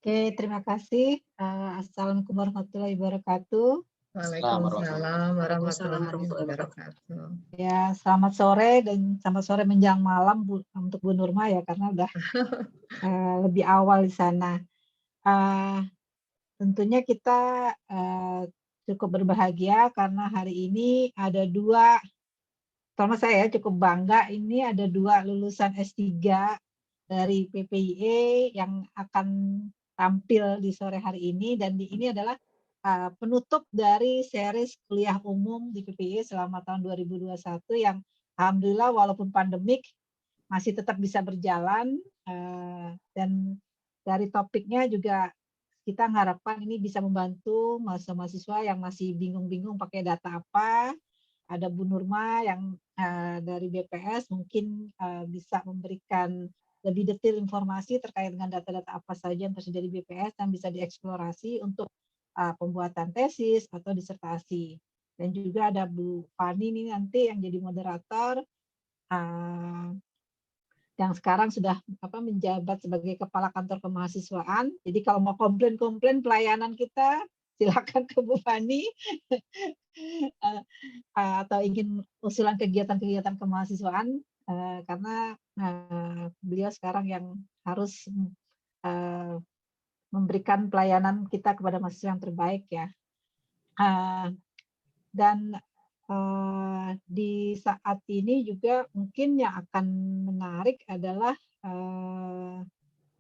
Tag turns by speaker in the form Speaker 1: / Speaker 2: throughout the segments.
Speaker 1: Oke, terima kasih. Assalamualaikum warahmatullahi wabarakatuh.
Speaker 2: Waalaikumsalam warahmatullahi wabarakatuh.
Speaker 1: Ya, selamat sore dan selamat sore menjelang malam untuk Bu Nurma ya, karena udah lebih awal di sana. Eh, Tentunya kita cukup berbahagia karena hari ini ada dua, terutama saya cukup bangga, ini ada dua lulusan S3 dari PPIE yang akan tampil di sore hari ini, dan ini adalah penutup dari series kuliah umum di PPIE selama tahun 2021 yang alhamdulillah walaupun pandemik masih tetap bisa berjalan, dan dari topiknya juga kita mengharapkan ini bisa membantu mahasiswa-mahasiswa yang masih bingung-bingung pakai data apa. Ada Bu Nurma yang dari BPS mungkin bisa memberikan lebih detail informasi terkait dengan data-data apa saja yang tersedia di BPS dan bisa dieksplorasi untuk pembuatan tesis atau disertasi. Dan juga ada Bu Fani ini nanti yang jadi moderator, yang sekarang sudah menjabat sebagai kepala kantor kemahasiswaan. Jadi kalau mau komplain pelayanan kita, silakan ke Bu Fani. Atau ingin usulan kegiatan-kegiatan kemahasiswaan, karena beliau sekarang yang harus memberikan pelayanan kita kepada mahasiswa yang terbaik ya. Dan di saat ini juga mungkin yang akan menarik adalah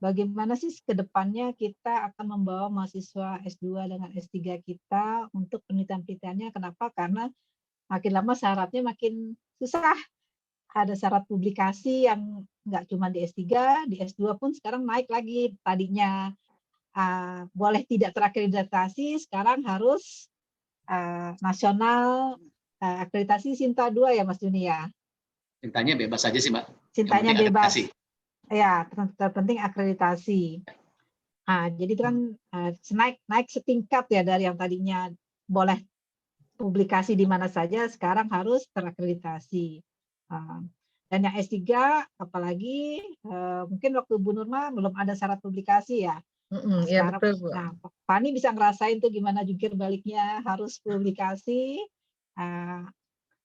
Speaker 1: bagaimana sih ke depannya kita akan membawa mahasiswa S2 dengan S3 kita untuk penelitian-penelitiannya. Kenapa? Karena makin lama syaratnya makin susah. Ada syarat publikasi yang nggak cuma di S3, di S2 pun sekarang naik lagi. Tadinya boleh tidak terakreditasi, sekarang harus nasional, akreditasi Sinta 2 ya Mas Juni ya?
Speaker 3: Cintanya bebas saja sih Mbak.
Speaker 1: Cintanya bebas. Ya, terpenting akreditasi. Jadi itu kan naik setingkat ya dari yang tadinya boleh publikasi di mana saja, sekarang harus terakreditasi. Dan yang S3 apalagi mungkin waktu Bu Nurma belum ada syarat publikasi ya.
Speaker 2: Ya, betul, Bu.
Speaker 1: Nah, Fani bisa ngerasain tuh gimana jungkir baliknya harus publikasi,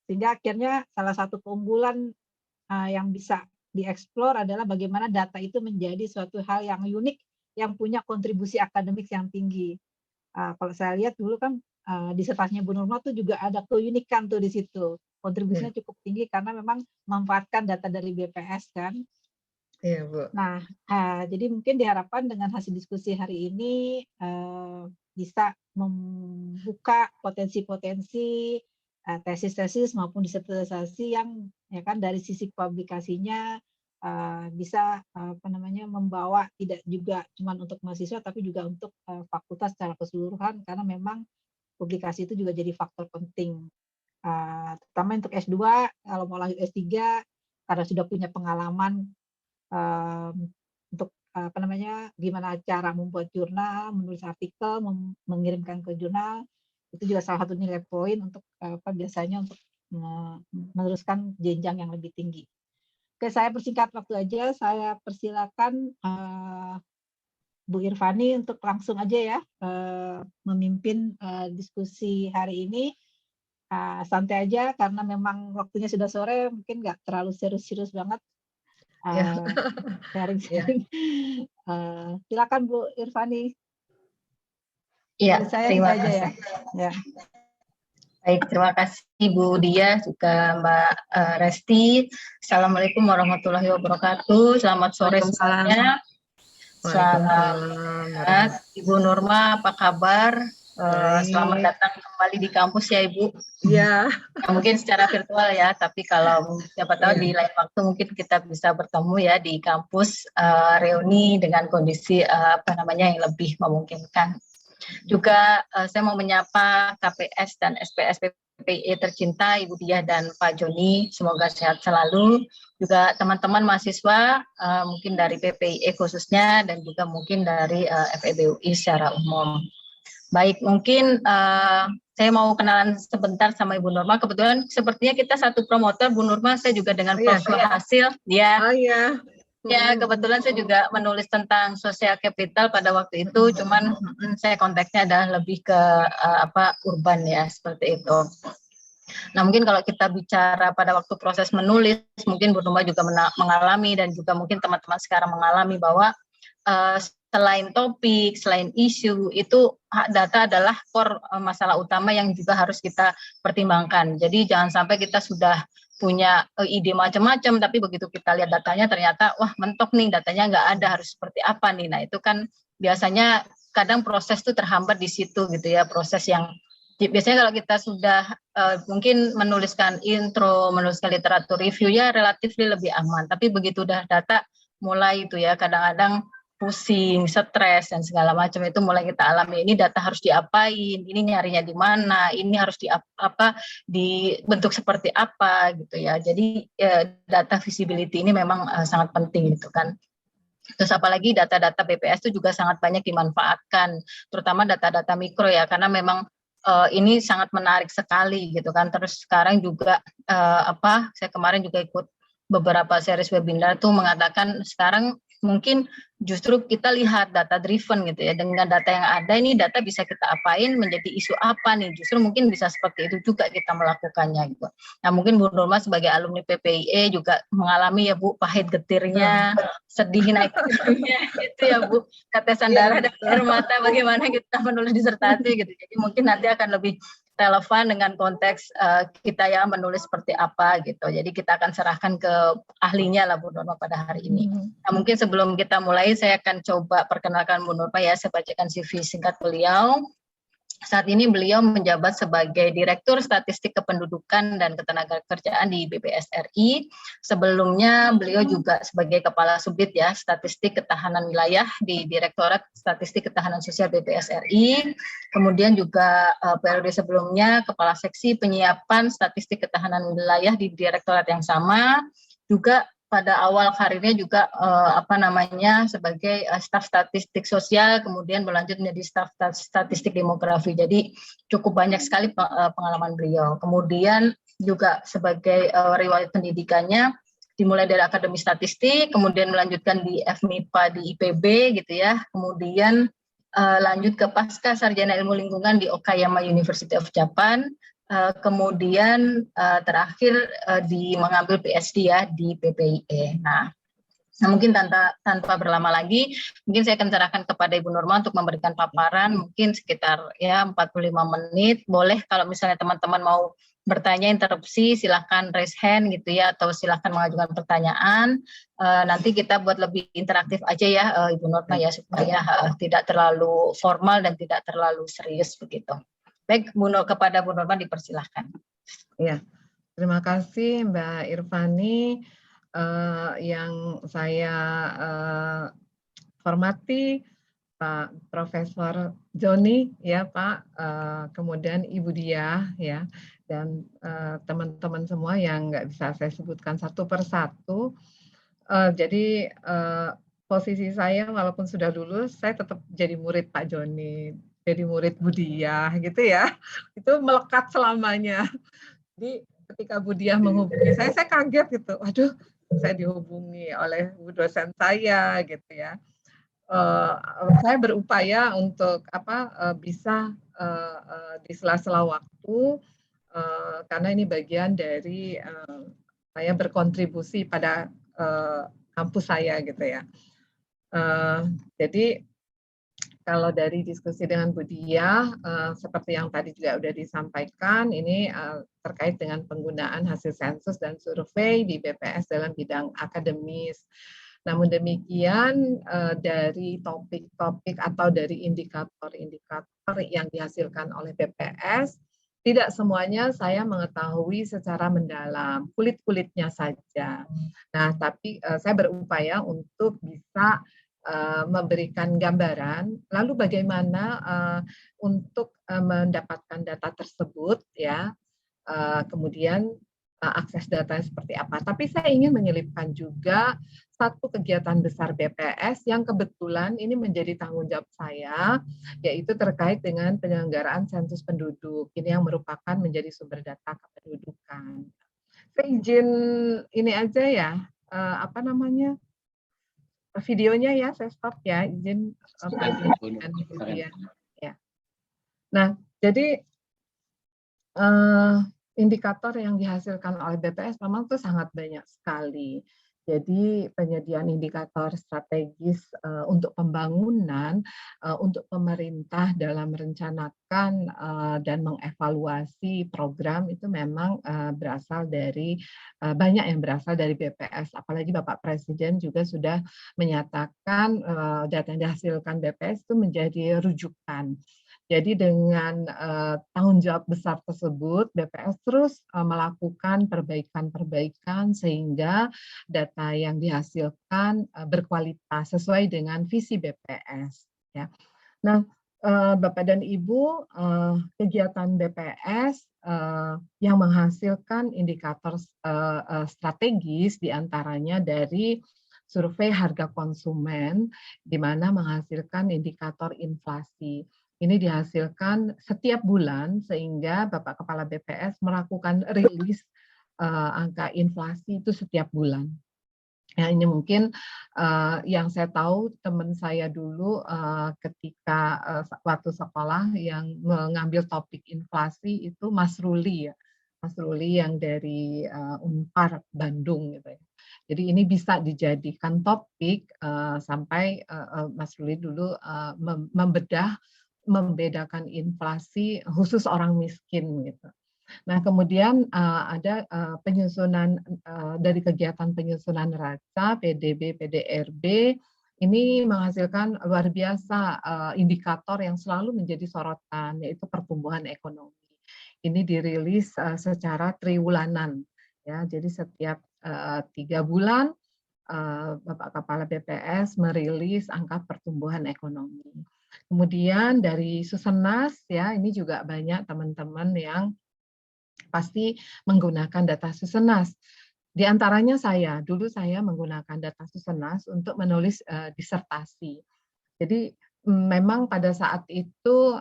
Speaker 1: sehingga akhirnya salah satu keunggulan yang bisa dieksplor adalah bagaimana data itu menjadi suatu hal yang unik yang punya kontribusi akademik yang tinggi. Kalau saya lihat dulu kan disertasinya Bu Nurma tuh juga ada keunikan tuh di situ. Kontribusinya cukup tinggi karena memang memanfaatkan data dari BPS kan.
Speaker 2: Iya, Bu.
Speaker 1: Nah, jadi mungkin diharapkan dengan hasil diskusi hari ini bisa membuka potensi-potensi tesis-tesis maupun disertasi yang ya kan dari sisi publikasinya bisa membawa tidak juga cuma untuk mahasiswa tapi juga untuk fakultas secara keseluruhan, karena memang publikasi itu juga jadi faktor penting. Terutama untuk S2, kalau mau lanjut S3 karena sudah punya pengalaman untuk gimana cara membuat jurnal, menulis artikel, mengirimkan ke jurnal, itu juga salah satu nilai poin untuk biasanya untuk meneruskan jenjang yang lebih tinggi. Oke, saya persingkat waktu aja, saya persilakan Bu Irvani untuk langsung aja ya memimpin diskusi hari ini. Santai aja karena memang waktunya sudah sore, mungkin nggak terlalu serius-serius banget. Sharing-sharing. Silakan Bu Irvani.
Speaker 2: Iya, terima
Speaker 1: kasih.
Speaker 2: kasih.
Speaker 1: Ya.
Speaker 2: Baik, terima kasih Bu Dia, juga Mbak Resti. Assalamualaikum warahmatullahi wabarakatuh. Selamat sore semuanya. Selamat, Ibu Nurma, apa kabar? Selamat datang kembali di kampus ya Ibu.
Speaker 4: Ya,
Speaker 2: mungkin secara virtual ya, tapi kalau siapa tahu di lain waktu mungkin kita bisa bertemu ya di kampus, reuni dengan kondisi yang lebih memungkinkan. Juga saya mau menyapa KPS dan SPS PPIE tercinta Ibu Diah dan Pak Joni, semoga sehat selalu. Juga teman-teman mahasiswa mungkin dari PPIE khususnya dan juga mungkin dari FEB UI secara umum. Baik, mungkin saya mau kenalan sebentar sama Ibu Nurma. Kebetulan sepertinya kita satu promotor, Bu Nurma, saya juga dengan Prof. Hasil. Ya.
Speaker 4: Oh iya.
Speaker 2: Ya, kebetulan saya juga menulis tentang social capital pada waktu itu, cuman saya konteksnya adalah lebih ke urban ya, seperti itu. Nah, mungkin kalau kita bicara pada waktu proses menulis, mungkin Bu Nurma juga mengalami dan juga mungkin teman-teman sekarang mengalami bahwa selain topik, selain isu, itu data adalah core masalah utama yang juga harus kita pertimbangkan. Jadi jangan sampai kita sudah punya ide macam-macam, tapi begitu kita lihat datanya ternyata, wah mentok nih, datanya nggak ada, harus seperti apa nih. Nah itu kan biasanya kadang proses itu terhambat di situ gitu ya, proses yang biasanya kalau kita sudah mungkin menuliskan intro, menuliskan literatur review ya relatif lebih aman. Tapi begitu udah data mulai itu ya kadang-kadang pusing, stres dan segala macam itu mulai kita alami. Ini data harus diapain, ini nyarinya di mana, ini harus dibentuk seperti apa gitu ya. Jadi data visibility ini memang sangat penting gitu kan. Terus apalagi data-data BPS itu juga sangat banyak dimanfaatkan, terutama data-data mikro ya, karena memang ini sangat menarik sekali gitu kan. Terus sekarang juga saya kemarin juga ikut beberapa series webinar tuh mengatakan sekarang mungkin justru kita lihat data driven gitu ya, dengan data yang ada ini data bisa kita apain, menjadi isu apa nih, justru mungkin bisa seperti itu juga kita melakukannya gitu. Nah mungkin Bu Nurma sebagai alumni PPIE juga mengalami ya Bu, pahit getirnya, sedih naik turunnya itu ya Bu, tetesan darah dan air mata bagaimana kita menulis disertasi gitu. Jadi mungkin nanti akan lebih relevan dengan konteks kita ya menulis seperti apa gitu. Jadi kita akan serahkan ke ahlinya lah Bu Nurma pada hari ini. Nah mungkin sebelum kita mulai saya akan coba perkenalkan Bu Nurma ya, saya bacakan CV singkat beliau. Saat ini beliau menjabat sebagai Direktur Statistik Kependudukan dan Ketenagakerjaan di BPS RI. Sebelumnya beliau juga sebagai Kepala Subdit ya Statistik Ketahanan Wilayah di Direktorat Statistik Ketahanan Sosial BPS RI. Kemudian juga periode sebelumnya Kepala Seksi Penyiapan Statistik Ketahanan Wilayah di Direktorat yang sama. Juga pada awal karirnya juga sebagai staf statistik sosial, kemudian berlanjut menjadi staf statistik demografi. Jadi cukup banyak sekali pengalaman beliau. Kemudian juga sebagai riwayat pendidikannya dimulai dari Akademi Statistik, kemudian melanjutkan di FMIPA di IPB gitu ya. Kemudian lanjut ke Pasca Sarjana Ilmu Lingkungan di Okayama University of Japan. Kemudian terakhir mengambil PSD ya di PPIE. Nah mungkin tanpa berlama lagi, mungkin saya akan serahkan kepada Ibu Nurma untuk memberikan paparan, mungkin sekitar ya 45 menit. Boleh kalau misalnya teman-teman mau bertanya interupsi, silahkan raise hand gitu ya, atau silahkan mengajukan pertanyaan. Nanti kita buat lebih interaktif aja ya Ibu Nurma ya, supaya tidak terlalu formal dan tidak terlalu serius begitu. Baik, kepada Bu Nurma dipersilahkan.
Speaker 4: Ya, terima kasih Mbak Irvani. Yang saya hormati Pak Profesor Joni ya Pak, kemudian Ibu Diah ya, dan teman-teman semua yang nggak bisa saya sebutkan satu persatu. Jadi posisi saya walaupun sudah lulus, saya tetap jadi murid Pak Joni, jadi murid Bu Diah gitu ya. Itu melekat selamanya. Jadi ketika Bu Diah menghubungi saya kaget gitu. Waduh, saya dihubungi oleh Bu dosen saya gitu ya. Saya berupaya untuk bisa di sela-sela waktu karena ini bagian dari saya berkontribusi pada kampus saya gitu ya. Jadi kalau dari diskusi dengan Bu Diah, seperti yang tadi juga sudah disampaikan, ini terkait dengan penggunaan hasil sensus dan survei di BPS dalam bidang akademis. Namun demikian, dari topik-topik atau dari indikator-indikator yang dihasilkan oleh BPS, tidak semuanya saya mengetahui secara mendalam, kulit-kulitnya saja. Nah, tapi saya berupaya untuk bisa memberikan gambaran, lalu bagaimana untuk mendapatkan data tersebut, ya, kemudian akses data seperti apa. Tapi saya ingin menyelipkan juga satu kegiatan besar BPS yang kebetulan ini menjadi tanggung jawab saya, yaitu terkait dengan penyelenggaraan sensus penduduk. Ini yang merupakan menjadi sumber data kependudukan. Saya izin ini aja ya, videonya ya, saya stop ya, izin Pak dan Bu Dia. Ya. Nah, jadi indikator yang dihasilkan oleh BPS memang itu sangat banyak sekali. Jadi penyediaan indikator strategis untuk pembangunan, untuk pemerintah dalam merencanakan dan mengevaluasi program itu memang berasal dari banyak yang berasal dari BPS. Apalagi Bapak Presiden juga sudah menyatakan data yang dihasilkan BPS itu menjadi rujukan. Jadi dengan tanggung jawab besar tersebut, BPS terus melakukan perbaikan-perbaikan sehingga data yang dihasilkan berkualitas sesuai dengan visi BPS. Ya. Nah, Bapak dan Ibu, kegiatan BPS yang menghasilkan indikator strategis diantaranya dari survei harga konsumen, di mana menghasilkan indikator inflasi. Ini dihasilkan setiap bulan sehingga Bapak Kepala BPS melakukan rilis angka inflasi itu setiap bulan. Ya, ini mungkin yang saya tahu teman saya dulu ketika waktu sekolah yang mengambil topik inflasi itu Mas Ruli ya. Mas Ruli yang dari Unpar Bandung gitu ya. Jadi ini bisa dijadikan topik sampai Mas Ruli dulu membedakan inflasi khusus orang miskin gitu. Nah, kemudian ada penyusunan dari kegiatan penyusunan neraca PDB PDRB ini menghasilkan luar biasa indikator yang selalu menjadi sorotan yaitu pertumbuhan ekonomi. Ini dirilis secara triwulanan ya. Jadi setiap 3 bulan Bapak Kepala BPS merilis angka pertumbuhan ekonomi. Kemudian dari Susenas ya, ini juga banyak teman-teman yang pasti menggunakan data Susenas. Di antaranya dulu saya menggunakan data Susenas untuk menulis disertasi. Jadi memang pada saat itu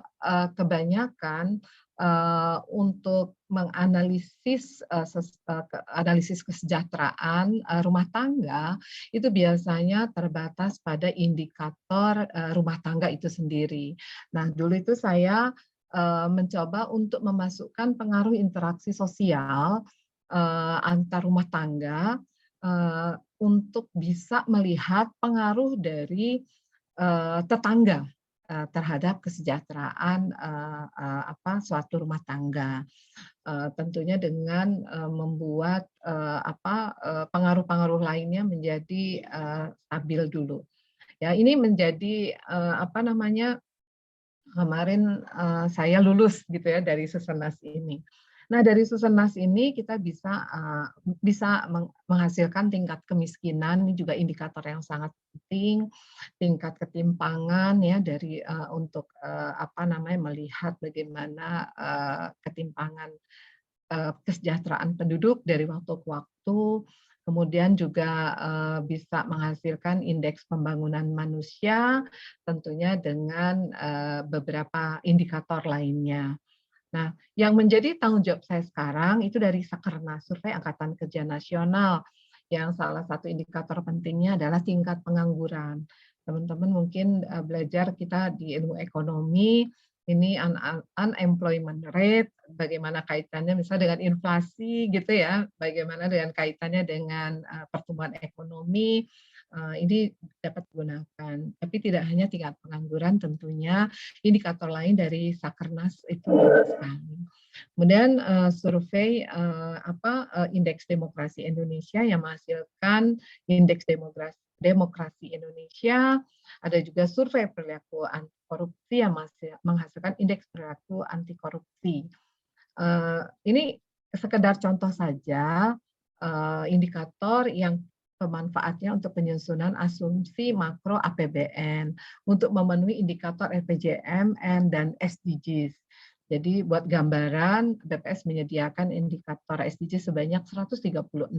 Speaker 4: kebanyakan untuk menganalisis analisis kesejahteraan rumah tangga itu biasanya terbatas pada indikator rumah tangga itu sendiri. Nah, dulu itu saya mencoba untuk memasukkan pengaruh interaksi sosial antar rumah tangga untuk bisa melihat pengaruh dari tetangga terhadap kesejahteraan suatu rumah tangga. Tentunya dengan membuat pengaruh-pengaruh lainnya menjadi stabil dulu. Ya, ini menjadi kemarin saya lulus gitu ya dari Susenas ini. Nah, dari Susenas ini kita bisa menghasilkan tingkat kemiskinan, ini juga indikator yang sangat penting, tingkat ketimpangan ya dari untuk melihat bagaimana ketimpangan kesejahteraan penduduk dari waktu ke waktu. Kemudian juga bisa menghasilkan indeks pembangunan manusia, tentunya dengan beberapa indikator lainnya. Nah, yang menjadi tanggung jawab saya sekarang itu dari Sakernas, Survei Angkatan Kerja Nasional, yang salah satu indikator pentingnya adalah tingkat pengangguran. Teman-teman mungkin belajar kita di ilmu ekonomi, ini unemployment rate, bagaimana kaitannya misalnya dengan inflasi gitu ya, bagaimana dengan kaitannya dengan pertumbuhan ekonomi, ini dapat digunakan. Tapi tidak hanya tingkat pengangguran, tentunya indikator lain dari Sakernas itu banyak sekali. Kemudian survei indeks demokrasi Indonesia yang menghasilkan indeks demokrasi Indonesia, ada juga survei perilaku anti korupsi yang menghasilkan indeks perilaku anti korupsi. Ini sekedar contoh saja indikator yang pemanfaatnya untuk penyusunan asumsi makro APBN untuk memenuhi indikator RPJMN dan SDGs. Jadi buat gambaran, BPS menyediakan indikator SDGs sebanyak 136.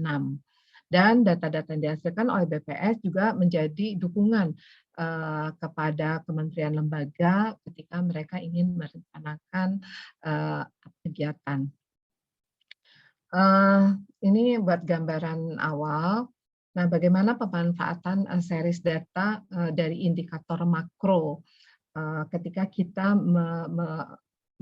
Speaker 4: Dan data-data yang dihasilkan oleh BPS juga menjadi dukungan kepada kementerian lembaga ketika mereka ingin merencanakan kegiatan. Ini buat gambaran awal. Nah, bagaimana pemanfaatan series data dari indikator makro ketika kita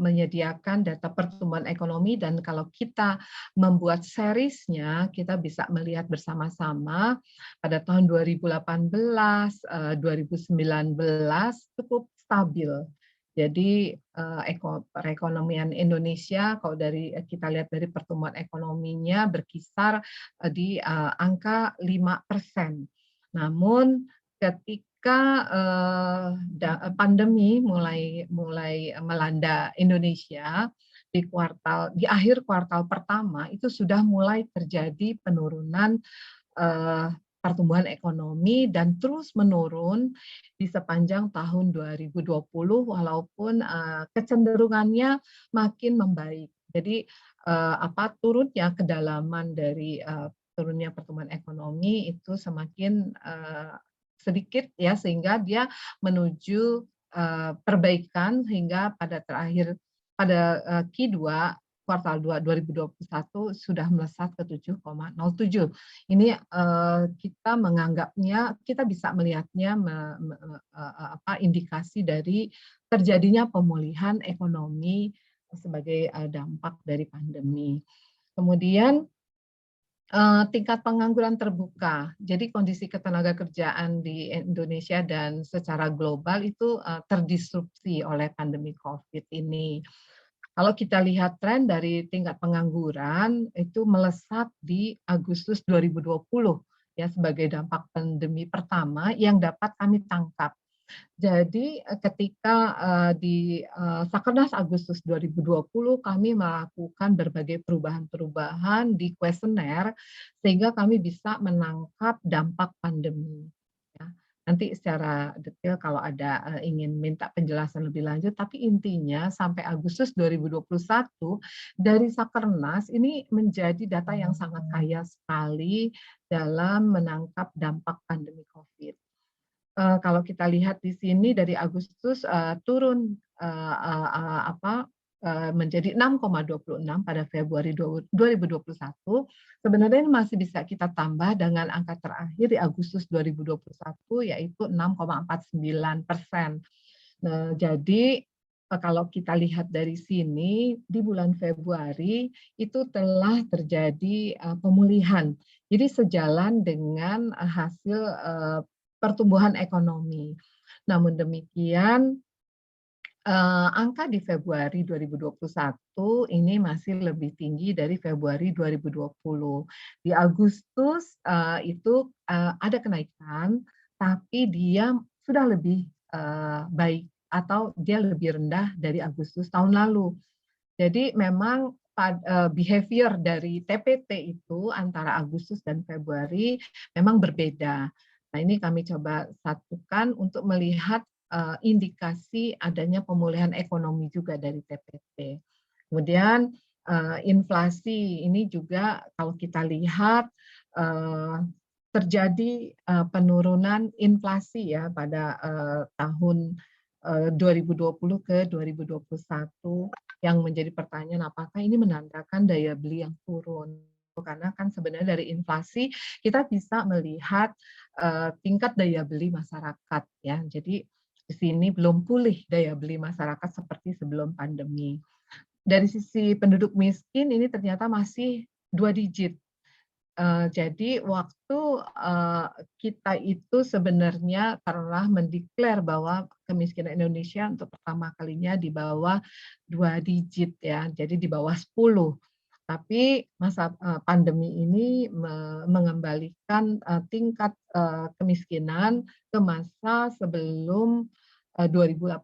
Speaker 4: menyediakan data pertumbuhan ekonomi, dan kalau kita membuat seriesnya, kita bisa melihat bersama-sama pada tahun 2018, 2019 cukup stabil. Jadi perekonomian Indonesia kalau kita lihat dari pertumbuhan ekonominya berkisar di angka 5%. Namun ketika pandemi mulai melanda Indonesia di akhir kuartal pertama itu sudah mulai terjadi penurunan pertumbuhan ekonomi dan terus menurun di sepanjang tahun 2020 walaupun kecenderungannya makin membaik. Jadi turunnya kedalaman dari turunnya pertumbuhan ekonomi itu semakin sedikit ya, sehingga dia menuju perbaikan hingga pada Q2 kuartal 2 2021 sudah melesat ke 7,07. Ini kita bisa melihatnya indikasi dari terjadinya pemulihan ekonomi sebagai dampak dari pandemi. Kemudian tingkat pengangguran terbuka. Jadi kondisi ketenagakerjaan di Indonesia dan secara global itu terdisrupsi oleh pandemi COVID ini. Kalau kita lihat tren dari tingkat pengangguran itu melesat di Agustus 2020 ya, sebagai dampak pandemi pertama yang dapat kami tangkap. Jadi ketika di Sakernas Agustus 2020 kami melakukan berbagai perubahan-perubahan di kuesioner sehingga kami bisa menangkap dampak pandemi. Ya. Nanti secara detail kalau ada ingin minta penjelasan lebih lanjut, tapi intinya sampai Agustus 2021 dari Sakernas ini menjadi data yang sangat kaya sekali dalam menangkap dampak pandemi COVID. Kalau kita lihat di sini dari Agustus turun menjadi 6,26 pada Februari 2021. Sebenarnya ini masih bisa kita tambah dengan angka terakhir di Agustus 2021 yaitu 6,49%. Nah, jadi kalau kita lihat dari sini di bulan Februari itu telah terjadi pemulihan. Jadi sejalan dengan hasil pertumbuhan ekonomi. Namun demikian angka di Februari 2021 ini masih lebih tinggi dari Februari 2020. Di Agustus itu ada kenaikan, tapi dia sudah lebih baik atau dia lebih rendah dari Agustus tahun lalu. Jadi memang behavior dari TPT itu antara Agustus dan Februari memang berbeda. Nah, ini kami coba satukan untuk melihat indikasi adanya pemulihan ekonomi juga dari TPT. Kemudian inflasi ini juga kalau kita lihat terjadi penurunan inflasi ya pada tahun 2020 ke 2021 yang menjadi pertanyaan apakah ini menandakan daya beli yang turun. Karena kan sebenarnya dari inflasi kita bisa melihat tingkat daya beli masyarakat ya. Jadi di sini belum pulih daya beli masyarakat seperti sebelum pandemi. Dari sisi penduduk miskin ini ternyata masih 2 digit. Jadi waktu kita itu sebenarnya pernah mendeklar bahwa kemiskinan Indonesia untuk pertama kalinya di bawah 2 digit ya, jadi di bawah 10. Tapi masa pandemi ini mengembalikan tingkat kemiskinan ke masa sebelum 2018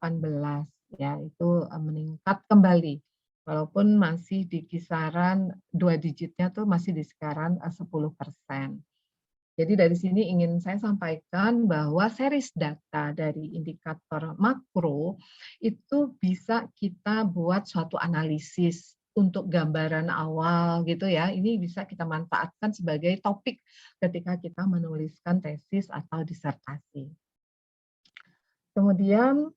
Speaker 4: ya, itu meningkat kembali. Walaupun masih di kisaran 2 digitnya tuh masih di kisaran 10%. Jadi dari sini ingin saya sampaikan bahwa series data dari indikator makro itu bisa kita buat suatu analisis untuk gambaran awal gitu ya. Ini bisa kita manfaatkan sebagai topik ketika kita menuliskan tesis atau disertasi. Kemudian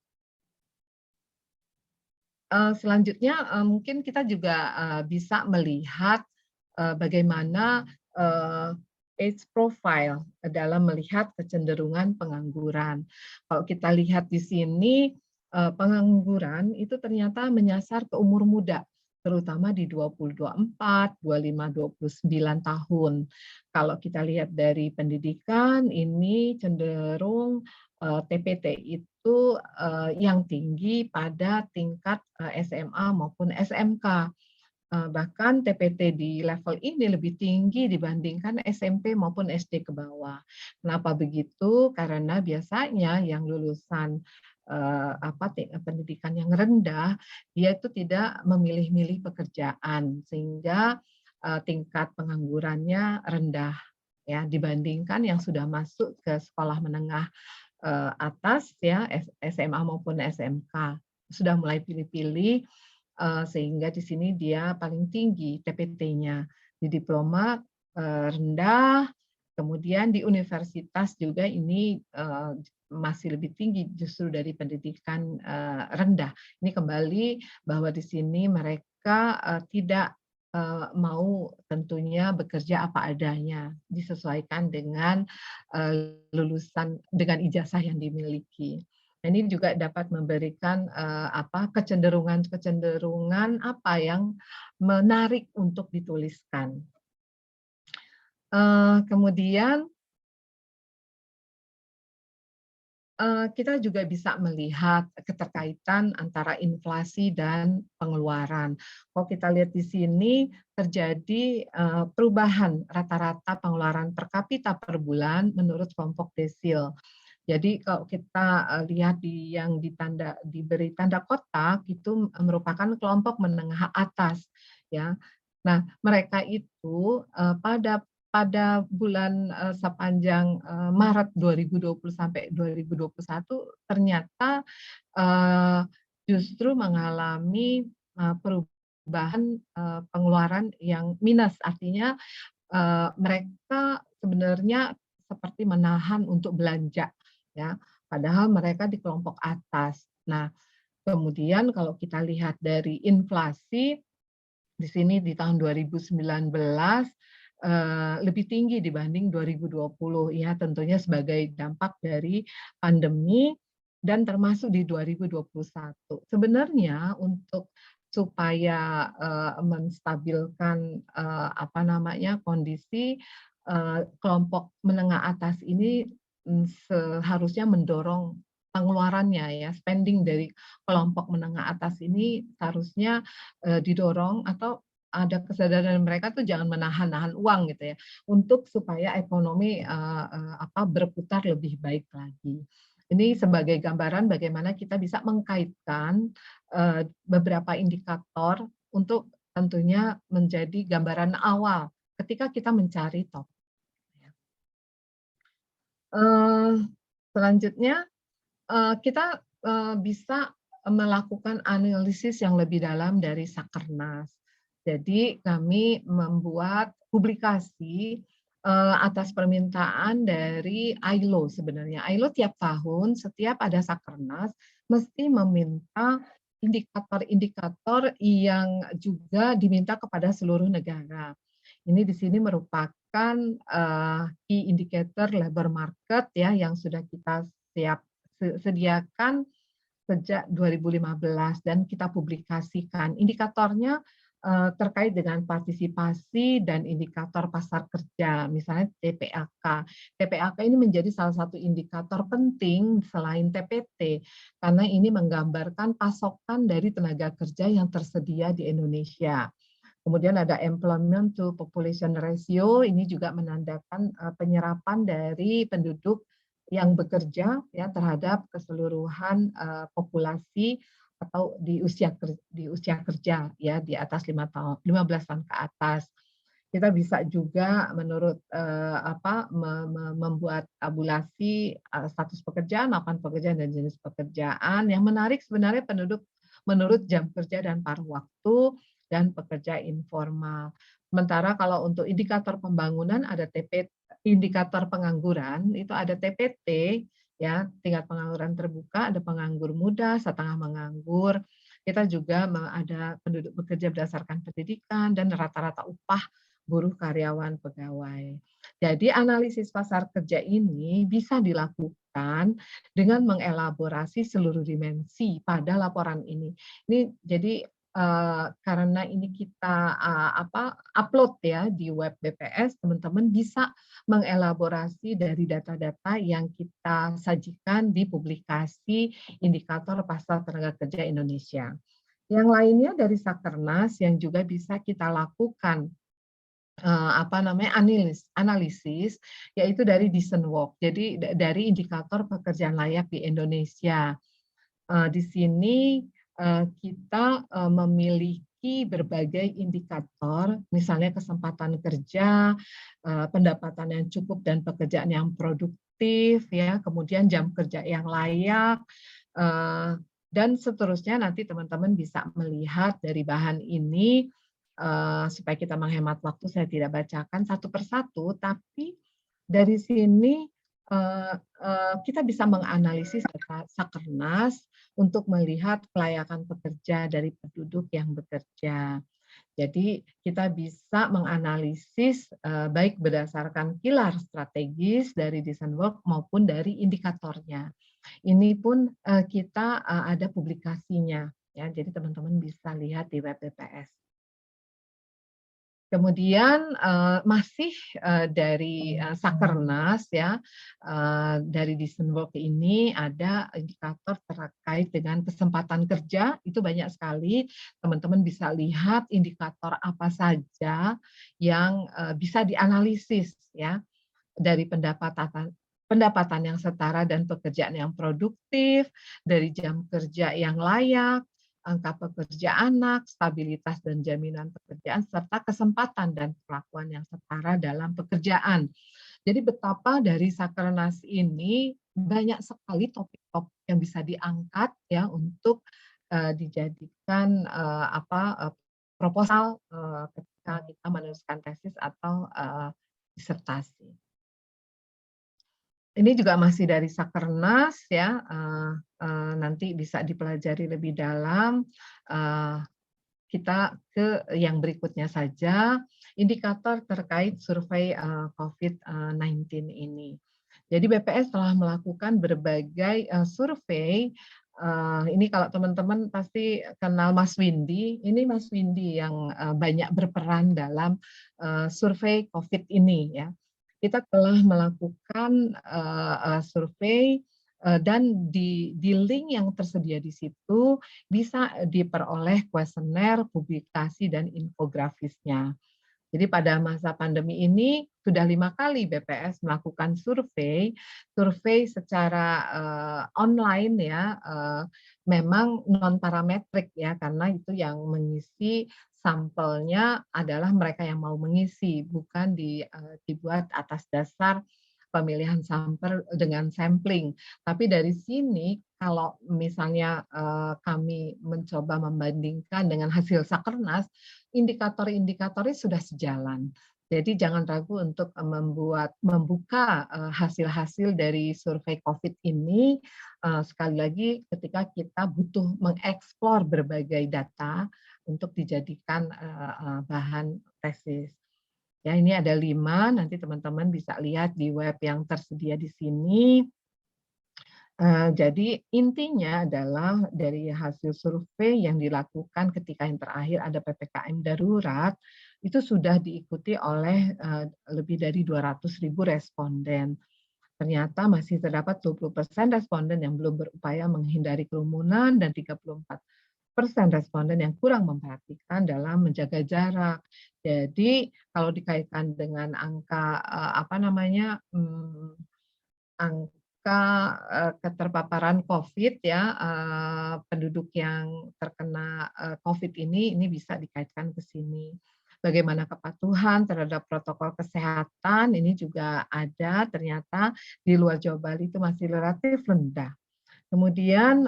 Speaker 4: selanjutnya mungkin kita juga bisa melihat bagaimana age profile dalam melihat kecenderungan pengangguran. Kalau kita lihat di sini, pengangguran itu ternyata menyasar ke umur muda, terutama di 20-24, 25-29 tahun. Kalau kita lihat dari pendidikan, ini cenderung TPT itu yang tinggi pada tingkat SMA maupun SMK. Bahkan TPT di level ini lebih tinggi dibandingkan SMP maupun SD ke bawah. Kenapa begitu? Karena biasanya yang lulusan pendidikan yang rendah, dia itu tidak memilih-milih pekerjaan, sehingga tingkat penganggurannya rendah ya dibandingkan yang sudah masuk ke sekolah menengah atas ya SMA maupun SMK. Sudah mulai pilih-pilih sehingga di sini dia paling tinggi TPT-nya. Di diploma rendah, kemudian di universitas juga ini masih lebih tinggi justru dari pendidikan rendah. Ini kembali bahwa di sini mereka tidak mau tentunya bekerja apa adanya, disesuaikan dengan lulusan dengan ijazah yang dimiliki. Ini juga dapat memberikan kecenderungan apa yang menarik untuk dituliskan. Kemudian kita juga bisa melihat keterkaitan antara inflasi dan pengeluaran. Kalau kita lihat di sini terjadi perubahan rata-rata pengeluaran per kapita per bulan menurut kelompok desil. Jadi kalau kita lihat yang diberi tanda kotak itu merupakan kelompok menengah atas ya. Nah, mereka itu pada bulan sepanjang Maret 2020 sampai 2021 ternyata justru mengalami perubahan pengeluaran yang minus, artinya mereka sebenarnya seperti menahan untuk belanja ya, padahal mereka di kelompok atas. Nah, kemudian kalau kita lihat dari inflasi di sini di tahun 2019 lebih tinggi dibanding 2020 ya, tentunya sebagai dampak dari pandemi dan termasuk di 2021. Sebenarnya untuk supaya menstabilkan kondisi kelompok menengah atas ini seharusnya mendorong pengeluarannya ya, spending dari kelompok menengah atas ini seharusnya didorong atau ada kesadaran mereka tuh jangan menahan-nahan uang gitu ya, untuk supaya ekonomi berputar lebih baik lagi. Ini sebagai gambaran bagaimana kita bisa mengkaitkan beberapa indikator untuk tentunya menjadi gambaran awal ketika kita mencari topik. Selanjutnya kita bisa melakukan analisis yang lebih dalam dari Sakernas. Jadi kami membuat publikasi atas permintaan dari ILO sebenarnya. ILO tiap tahun setiap ada Sakernas mesti meminta indikator-indikator yang juga diminta kepada seluruh negara. Ini di sini merupakan key indicator labor market ya yang sudah kita sediakan sejak 2015 dan kita publikasikan. Indikatornya terkait dengan partisipasi dan indikator pasar kerja, misalnya TPAK. TPAK ini menjadi salah satu indikator penting selain TPT, karena ini menggambarkan pasokan dari tenaga kerja yang tersedia di Indonesia. Kemudian ada employment to population ratio, ini juga menandakan penyerapan dari penduduk yang bekerja ya terhadap keseluruhan populasi atau di usia kerja ya di atas 15 tahun ke atas. Kita bisa juga menurut membuat tabulasi status pekerjaan, lapangan pekerjaan dan jenis pekerjaan. Yang menarik sebenarnya penduduk menurut jam kerja dan paruh waktu dan pekerja informal. Sementara kalau untuk indikator pembangunan ada indikator pengangguran itu ada TPT ya, tingkat pengangguran terbuka, ada penganggur muda, setengah menganggur. Kita juga ada penduduk bekerja berdasarkan pendidikan dan rata-rata upah buruh, karyawan, pegawai. Jadi analisis pasar kerja ini bisa dilakukan dengan mengelaborasi seluruh dimensi pada laporan ini. Ini jadi karena ini kita upload ya di web BPS, teman-teman bisa mengelaborasi dari data-data yang kita sajikan di publikasi indikator pasar tenaga kerja Indonesia. Yang lainnya dari Sakernas yang juga bisa kita lakukan analisis, yaitu dari decent work. Jadi dari indikator pekerjaan layak di Indonesia. Di sini kita memiliki berbagai indikator, misalnya kesempatan kerja, pendapatan yang cukup dan pekerjaan yang produktif, ya, kemudian jam kerja yang layak, dan seterusnya. Nanti teman-teman bisa melihat dari bahan ini. Supaya kita menghemat waktu, saya tidak bacakan satu persatu, tapi dari sini kita bisa menganalisis data Sakernas untuk melihat kelayakan pekerja dari penduduk yang bekerja. Jadi kita bisa menganalisis baik berdasarkan pilar strategis dari decent work maupun dari indikatornya. Ini pun kita ada publikasinya, ya. Jadi teman-teman bisa lihat di web BPS. Kemudian masih dari Sakernas, ya, dari decent work ini ada indikator terkait dengan kesempatan kerja. Itu banyak sekali, teman-teman bisa lihat indikator apa saja yang bisa dianalisis, ya, dari pendapatan yang setara dan pekerjaan yang produktif, dari jam kerja yang layak, angka pekerja anak, stabilitas dan jaminan pekerjaan, serta kesempatan dan perlakuan yang setara dalam pekerjaan. Jadi betapa dari Sakernas ini banyak sekali topik-topik yang bisa diangkat, ya, untuk dijadikan proposal ketika kita menuliskan tesis atau disertasi. Ini juga masih dari Sakernas, ya, nanti bisa dipelajari lebih dalam. Kita ke yang berikutnya saja, indikator terkait survei COVID-19 ini. Jadi BPS telah melakukan berbagai survei. Ini kalau teman-teman pasti kenal Mas Windy, ini Mas Windy yang banyak berperan dalam survei COVID ini, ya. Kita telah melakukan survei dan di link yang tersedia di situ bisa diperoleh kuesioner, publikasi, dan infografisnya. Jadi pada masa pandemi ini sudah 5 kali BPS melakukan survei secara online, ya, memang non parametrik, ya, karena itu yang mengisi sampelnya adalah mereka yang mau mengisi, bukan dibuat atas dasar pemilihan sampel dengan sampling. Tapi dari sini kalau misalnya kami mencoba membandingkan dengan hasil Sakernas, indikator-indikatornya sudah sejalan. Jadi jangan ragu untuk membuka hasil-hasil dari survei COVID ini. Sekali lagi ketika kita butuh mengeksplor berbagai data untuk dijadikan bahan tesis. Ya, ini ada 5, nanti teman-teman bisa lihat di web yang tersedia di sini. Jadi intinya adalah dari hasil survei yang dilakukan ketika yang terakhir ada PPKM darurat, itu sudah diikuti oleh lebih dari 200.000 responden. Ternyata masih terdapat 20% responden yang belum berupaya menghindari kerumunan dan 34% responden yang kurang memperhatikan dalam menjaga jarak. Jadi kalau dikaitkan dengan angka angka keterpaparan COVID, ya, penduduk yang terkena COVID ini bisa dikaitkan ke sini. Bagaimana kepatuhan terhadap protokol kesehatan ini juga ada, ternyata di luar Jawa Bali itu masih relatif rendah. Kemudian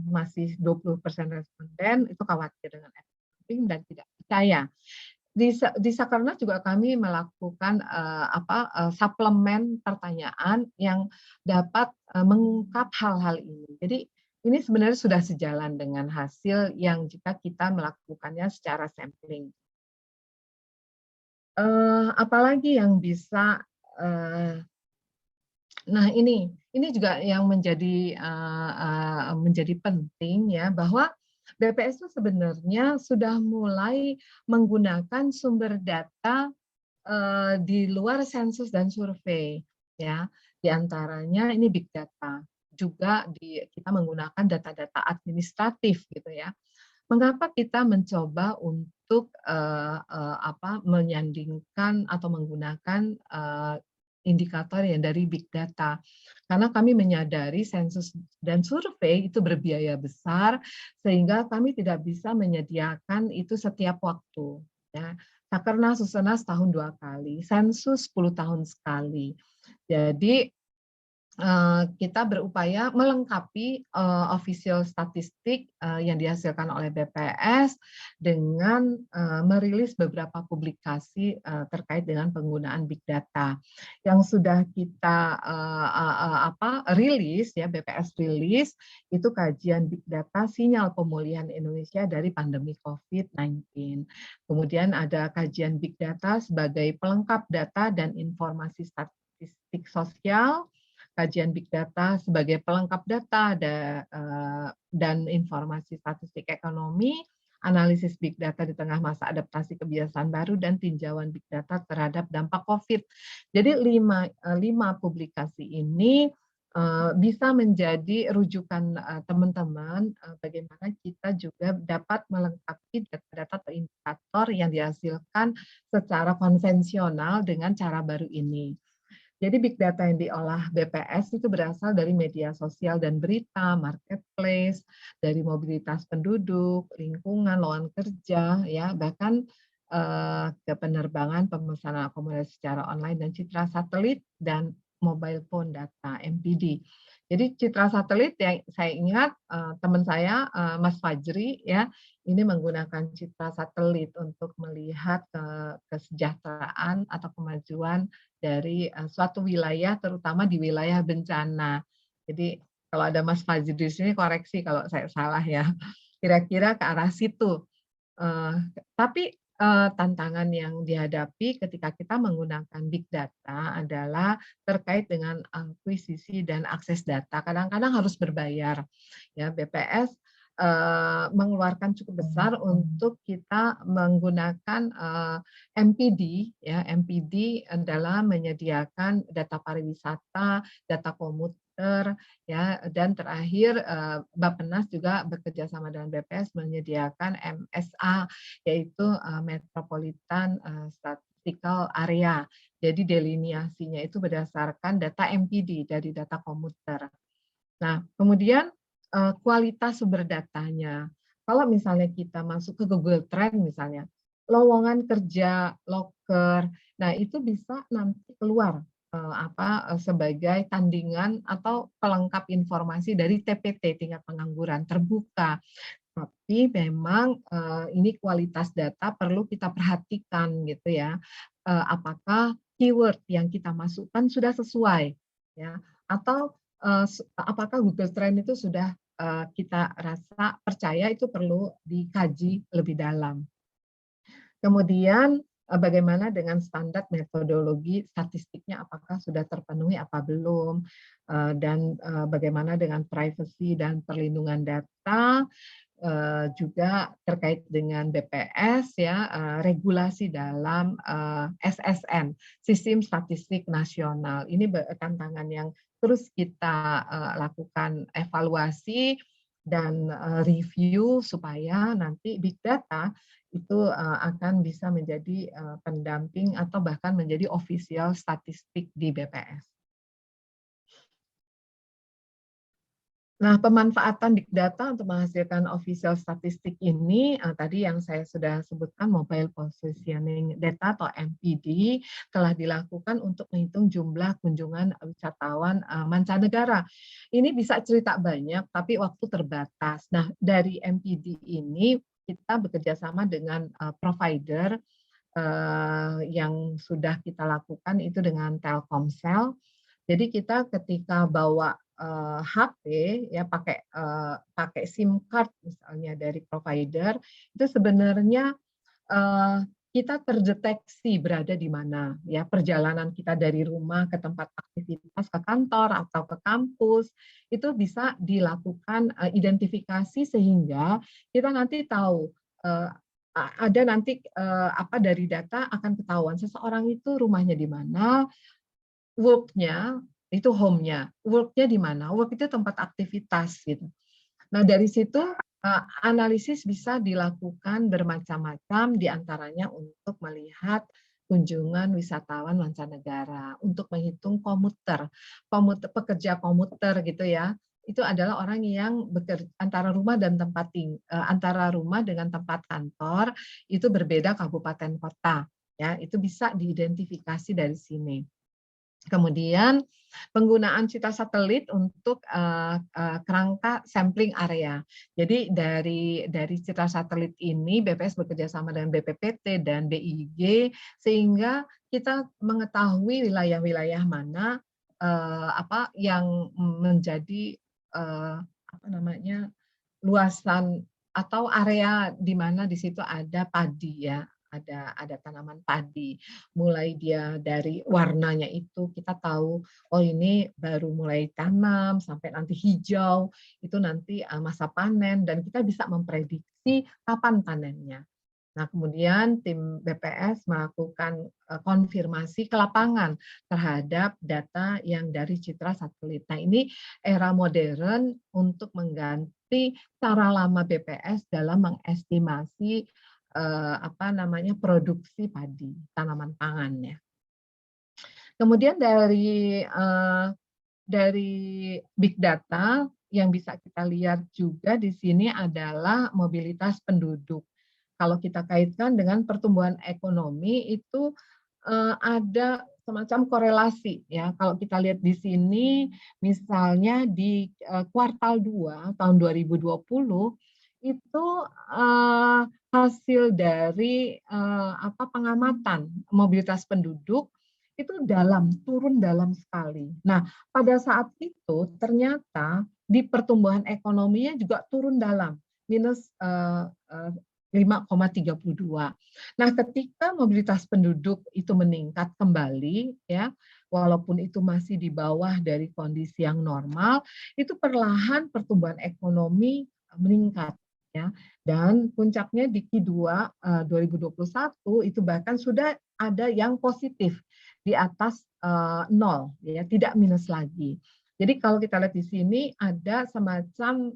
Speaker 4: masih 20% responden itu khawatir dengan efek samping dan tidak percaya. Di Sakernas juga kami melakukan suplemen pertanyaan yang dapat mengungkap hal-hal ini. Jadi ini sebenarnya sudah sejalan dengan hasil yang jika kita melakukannya secara sampling. Apalagi yang bisa, nah ini juga yang menjadi penting ya, bahwa BPS itu sebenarnya sudah mulai menggunakan sumber data di luar sensus dan survei, ya. Di antaranya ini big data. Juga kita menggunakan data-data administratif gitu ya. Mengapa kita mencoba untuk menyandingkan atau menggunakan indikator yang dari big data? Karena kami menyadari sensus dan survei itu berbiaya besar, sehingga kami tidak bisa menyediakan itu setiap waktu. Ya. Sakernas Susenas tahun 2 kali, sensus 10 tahun sekali. Jadi kita berupaya melengkapi official statistik yang dihasilkan oleh BPS dengan merilis beberapa publikasi terkait dengan penggunaan big data yang sudah kita rilis ya, BPS rilis itu kajian big data sinyal pemulihan Indonesia dari pandemi COVID-19. Kemudian ada kajian big data sebagai pelengkap data dan informasi statistik sosial, kajian big data sebagai pelengkap data dan informasi statistik ekonomi, analisis big data di tengah masa adaptasi kebiasaan baru, dan tinjauan big data terhadap dampak COVID. Jadi lima publikasi ini bisa menjadi rujukan teman-teman bagaimana kita juga dapat melengkapi data-data atau indikator yang dihasilkan secara konvensional dengan cara baru ini. Jadi big data yang diolah BPS itu berasal dari media sosial dan berita, marketplace, dari mobilitas penduduk, lingkungan, lowongan kerja, ya bahkan ke penerbangan, pemesanan akomodasi secara online, dan citra satelit dan mobile phone data (MPD). Jadi citra satelit yang saya ingat teman saya Mas Fajri ya, ini menggunakan citra satelit untuk melihat kesejahteraan atau kemajuan dari suatu wilayah, terutama di wilayah bencana. Jadi kalau ada Mas Fajri di sini koreksi kalau saya salah ya. Kira-kira ke arah situ. Tapi tantangan yang dihadapi ketika kita menggunakan big data adalah terkait dengan akuisisi dan akses data. Kadang-kadang harus berbayar. Ya, BPS mengeluarkan cukup besar untuk kita menggunakan MPD. Ya, MPD adalah menyediakan data pariwisata, data komuter, ya, dan terakhir Bappenas juga bekerja sama dengan BPS menyediakan MSA, yaitu Metropolitan Statistical Area. Jadi deliniasinya itu berdasarkan data MPD dari data komuter. Nah, kemudian kualitas sumber datanya. Kalau misalnya kita masuk ke Google Trend misalnya, lowongan kerja, loker, nah itu bisa nanti keluar sebagai tandingan atau pelengkap informasi dari TPT, tingkat pengangguran terbuka. Tapi memang ini kualitas data perlu kita perhatikan gitu ya. Apakah keyword yang kita masukkan sudah sesuai ya, atau apakah Google Trend itu sudah kita rasa percaya, itu perlu dikaji lebih dalam. Kemudian bagaimana dengan standar metodologi statistiknya, apakah sudah terpenuhi apa belum, dan bagaimana dengan privacy dan perlindungan data, juga terkait dengan BPS ya, regulasi dalam SSN, Sistem Statistik Nasional. Ini tantangan yang terus kita lakukan evaluasi dan review supaya nanti big data itu akan bisa menjadi pendamping atau bahkan menjadi official statistik di BPS. Nah, pemanfaatan big data untuk menghasilkan official statistik ini tadi yang saya sudah sebutkan, mobile positioning data atau MPD, telah dilakukan untuk menghitung jumlah kunjungan wisatawan mancanegara. Ini bisa cerita banyak, tapi waktu terbatas. Nah, dari MPD ini kita bekerja sama dengan provider yang sudah kita lakukan itu dengan Telkomsel. Jadi kita ketika bawa HP ya pakai SIM card misalnya dari provider, itu sebenarnya kita terdeteksi berada di mana, ya, perjalanan kita dari rumah ke tempat aktivitas, ke kantor atau ke kampus, itu bisa dilakukan identifikasi sehingga kita nanti tahu ada nanti dari data akan ketahuan seseorang itu rumahnya di mana, work-nya itu home-nya, work-nya di mana, work itu tempat aktivitas gitu. Nah, dari situ analisis bisa dilakukan bermacam-macam, diantaranya untuk melihat kunjungan wisatawan mancanegara, untuk menghitung komuter, pekerja komuter gitu ya. Itu adalah orang yang bekerja antara rumah dan antara rumah dengan tempat kantor itu berbeda kabupaten kota, ya. Itu bisa diidentifikasi dari sini. Kemudian penggunaan citra satelit untuk kerangka sampling area. Jadi dari citra satelit ini BPS bekerja sama dengan BPPT dan BIG sehingga kita mengetahui wilayah-wilayah mana yang menjadi luasan atau area di mana di situ ada padi ya. Ada tanaman padi, mulai dia dari warnanya itu kita tahu, oh ini baru mulai tanam sampai nanti hijau, itu nanti masa panen dan kita bisa memprediksi kapan panennya. Nah, kemudian tim BPS melakukan konfirmasi ke lapangan terhadap data yang dari citra satelit. Nah, ini era modern untuk mengganti cara lama BPS dalam mengestimasi produksi padi, tanaman pangan ya. Kemudian dari big data yang bisa kita lihat juga di sini adalah mobilitas penduduk. Kalau kita kaitkan dengan pertumbuhan ekonomi itu ada semacam korelasi ya. Kalau kita lihat di sini misalnya di kuartal 2 tahun 2020 itu hasil dari pengamatan mobilitas penduduk itu turun dalam sekali. Nah, pada saat itu ternyata di pertumbuhan ekonominya juga turun dalam, minus 5,32. Nah, ketika mobilitas penduduk itu meningkat kembali, ya, walaupun itu masih di bawah dari kondisi yang normal, itu perlahan pertumbuhan ekonomi meningkat. Ya, dan puncaknya di Q2 2021 itu bahkan sudah ada yang positif di atas 0, ya, tidak minus lagi. Jadi kalau kita lihat di sini ada semacam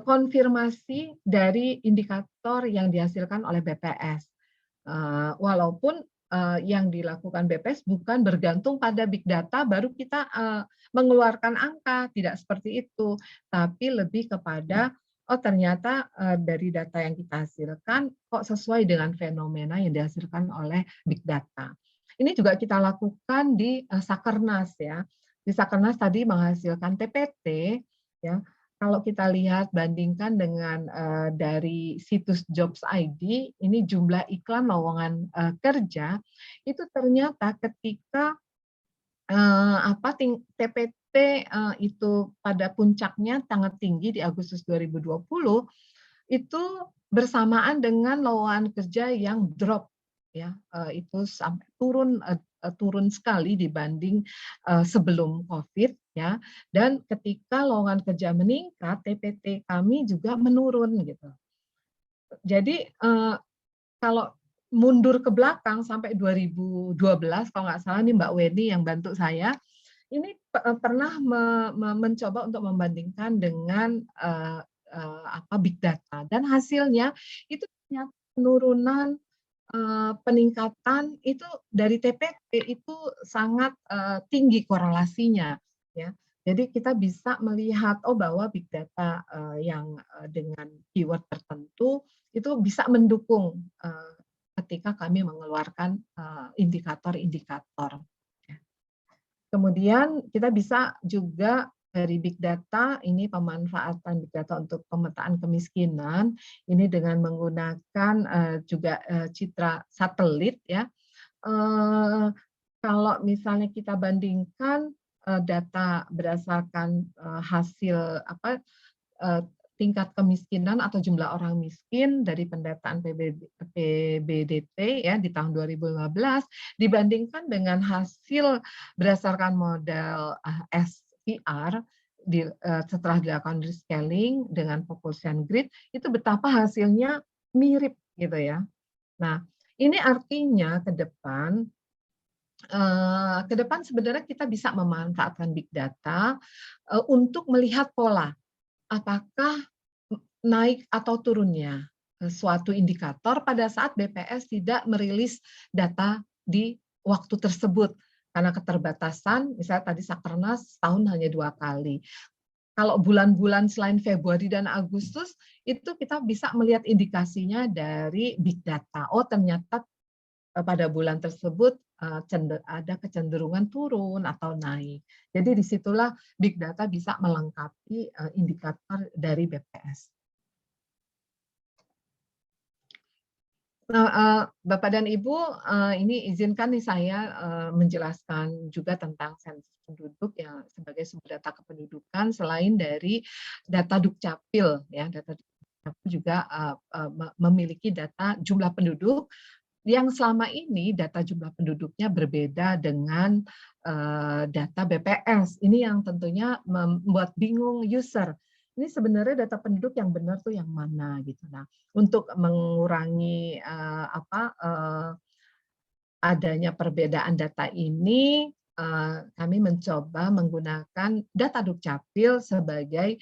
Speaker 4: konfirmasi dari indikator yang dihasilkan oleh BPS. Walaupun yang dilakukan BPS bukan bergantung pada big data baru kita mengeluarkan angka, tidak seperti itu, tapi lebih kepada ternyata dari data yang kita hasilkan kok sesuai dengan fenomena yang dihasilkan oleh big data. Ini juga kita lakukan di Sakernas ya. Di Sakernas tadi menghasilkan TPT ya. Kalau kita lihat bandingkan dengan dari situs Jobs ID, ini jumlah iklan lowongan kerja itu ternyata ketika TPT itu pada puncaknya sangat tinggi di Agustus 2020 itu bersamaan dengan lowongan kerja yang drop ya, itu sampai turun sekali dibanding sebelum COVID ya, dan ketika lowongan kerja meningkat TPT kami juga menurun gitu. Jadi kalau mundur ke belakang sampai 2012 kalau nggak salah nih Mbak Weni yang bantu saya, ini pernah mencoba untuk membandingkan dengan big data dan hasilnya itu ternyata penurunan peningkatan itu dari TPT itu sangat tinggi korelasinya ya. Jadi kita bisa melihat bahwa big data yang dengan keyword tertentu itu bisa mendukung ketika kami mengeluarkan indikator-indikator. Kemudian kita bisa juga dari big data, ini pemanfaatan big data untuk pemetaan kemiskinan, ini dengan menggunakan juga citra satelit ya. Kalau misalnya kita bandingkan data berdasarkan hasil tingkat kemiskinan atau jumlah orang miskin dari pendataan PBDT ya di tahun 2015 dibandingkan dengan hasil berdasarkan model SVR setelah dilakukan rescaling dengan population grid, itu betapa hasilnya mirip gitu ya. Nah, ini artinya ke depan sebenarnya kita bisa memanfaatkan big data untuk melihat pola apakah naik atau turunnya suatu indikator pada saat BPS tidak merilis data di waktu tersebut karena keterbatasan, misalnya tadi Sakernas setahun hanya 2 kali. Kalau bulan-bulan selain Februari dan Agustus itu kita bisa melihat indikasinya dari big data. Oh, ternyata pada bulan tersebut ada kecenderungan turun atau naik. Jadi disitulah big data bisa melengkapi indikator dari BPS. Nah, Bapak dan Ibu, ini izinkan nih saya menjelaskan juga tentang sensus penduduk yang sebagai sumber data kependudukan selain dari data Dukcapil ya, data Dukcapil juga memiliki data jumlah penduduk yang selama ini data jumlah penduduknya berbeda dengan data BPS. Ini yang tentunya membuat bingung user. Ini sebenarnya data penduduk yang benar tuh yang mana gitu. Nah, untuk mengurangi adanya perbedaan data ini, kami mencoba menggunakan data Dukcapil sebagai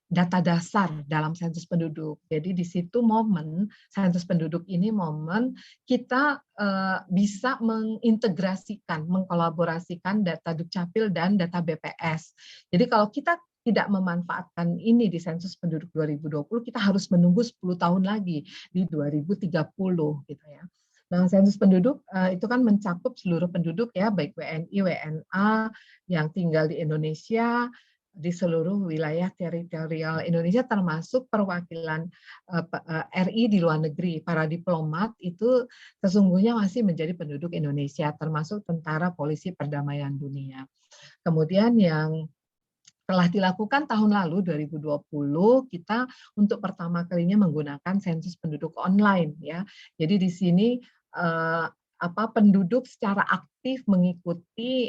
Speaker 4: data dasar dalam sensus penduduk. Jadi di situ momen sensus penduduk ini momen kita bisa mengintegrasikan, mengkolaborasikan data Dukcapil dan data BPS. Jadi kalau kita tidak memanfaatkan ini di sensus penduduk 2020, kita harus menunggu 10 tahun lagi di 2030 gitu ya. Nah, sensus penduduk itu kan mencakup seluruh penduduk ya, baik WNI, WNA yang tinggal di Indonesia, di seluruh wilayah teritorial Indonesia, termasuk perwakilan RI di luar negeri. Para diplomat itu sesungguhnya masih menjadi penduduk Indonesia, termasuk tentara, polisi, perdamaian dunia. Kemudian yang telah dilakukan tahun lalu 2020, kita untuk pertama kalinya menggunakan sensus penduduk online ya. Jadi di sini penduduk secara aktif mengikuti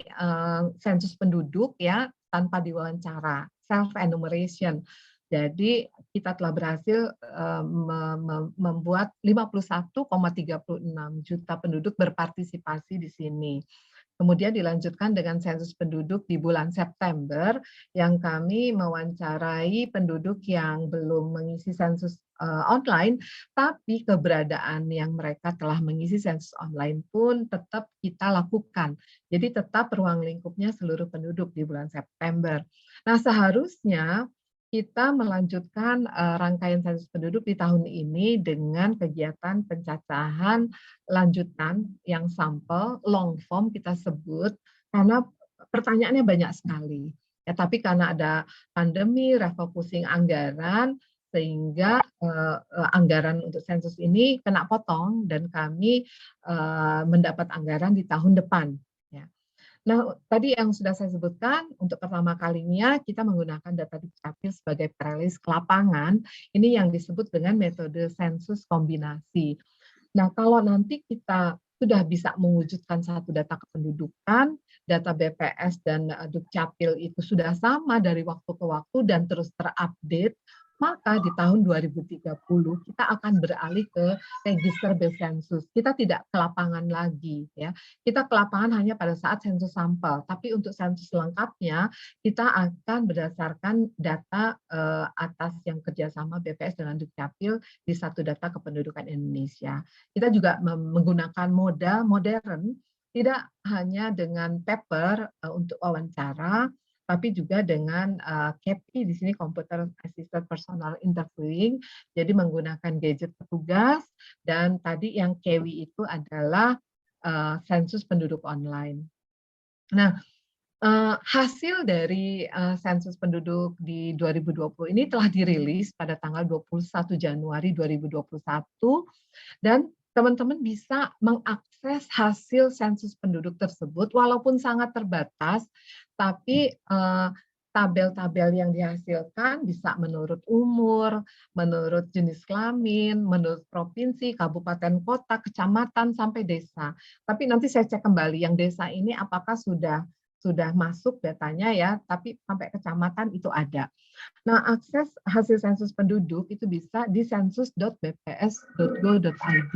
Speaker 4: sensus penduduk ya tanpa diwawancara, self enumeration. Jadi kita telah berhasil membuat 51,36 juta penduduk berpartisipasi di sini. Kemudian dilanjutkan dengan sensus penduduk di bulan September yang kami mewawancarai penduduk yang belum mengisi sensus online, tapi keberadaan yang mereka telah mengisi sensus online pun tetap kita lakukan. Jadi tetap ruang lingkupnya seluruh penduduk di bulan September. Nah, seharusnya kita melanjutkan rangkaian sensus penduduk di tahun ini dengan kegiatan pencacahan lanjutan yang sampel, long form kita sebut, karena pertanyaannya banyak sekali. Ya, tapi karena ada pandemi, refocusing anggaran, sehingga anggaran untuk sensus ini kena potong dan kami mendapat anggaran di tahun depan. Nah, tadi yang sudah saya sebutkan, untuk pertama kalinya kita menggunakan data Dukcapil sebagai perilis ke lapangan, ini yang disebut dengan metode sensus kombinasi. Nah, kalau nanti kita sudah bisa mewujudkan satu data kependudukan, data BPS dan Dukcapil itu sudah sama dari waktu ke waktu dan terus terupdate, maka di tahun 2030 kita akan beralih ke register based census. Kita tidak ke lapangan lagi ya. Kita ke lapangan hanya pada saat sensus sampel, tapi untuk sensus lengkapnya kita akan berdasarkan data atas yang kerjasama BPS dengan Dukcapil di satu data kependudukan Indonesia. Kita juga menggunakan modal modern, tidak hanya dengan paper untuk wawancara, tapi juga dengan CAPI di sini Computer Assisted Personal Interviewing, jadi menggunakan gadget petugas, dan tadi yang KEWI itu adalah sensus penduduk online. Nah, hasil dari sensus penduduk di 2020 ini telah dirilis pada tanggal 21 Januari 2021 dan teman-teman bisa mengakses hasil sensus penduduk tersebut walaupun sangat terbatas, tapi tabel-tabel yang dihasilkan bisa menurut umur, menurut jenis kelamin, menurut provinsi, kabupaten, kota, kecamatan, sampai desa. Tapi nanti saya cek kembali yang desa ini apakah sudah masuk datanya ya, tapi sampai kecamatan itu ada. Nah, akses hasil sensus penduduk itu bisa di sensus.bps.go.id.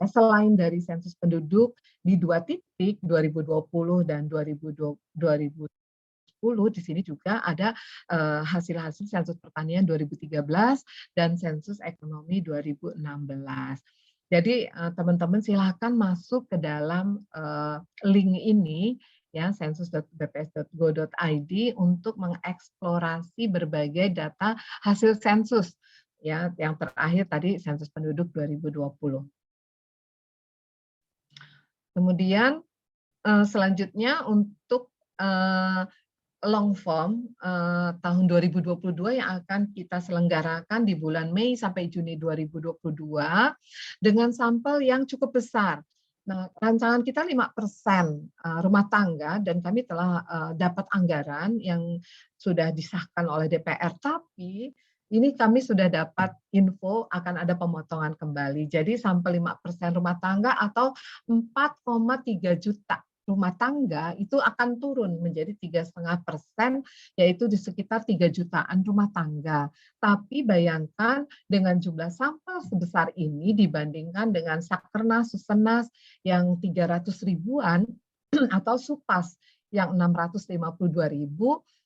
Speaker 4: Selain dari sensus penduduk di 2 titik 2020 dan 2020 di sini juga ada hasil-hasil sensus pertanian 2013 dan sensus ekonomi 2016. Jadi teman-teman silakan masuk ke dalam link ini ya sensus.bps.go.id untuk mengeksplorasi berbagai data hasil sensus ya yang terakhir tadi sensus penduduk 2020. Kemudian selanjutnya untuk long form tahun 2022 yang akan kita selenggarakan di bulan Mei sampai Juni 2022 dengan sampel yang cukup besar. Nah, rancangan kita 5% rumah tangga dan kami telah dapat anggaran yang sudah disahkan oleh DPR, tapi ini kami sudah dapat info akan ada pemotongan kembali. Jadi sampel 5% rumah tangga atau 4,3 juta rumah tangga itu akan turun menjadi 3,5%, yaitu di sekitar 3 jutaan rumah tangga. Tapi bayangkan dengan jumlah sampel sebesar ini dibandingkan dengan Sakernas, Susenas yang 300 ribuan atau Supas yang 652.000,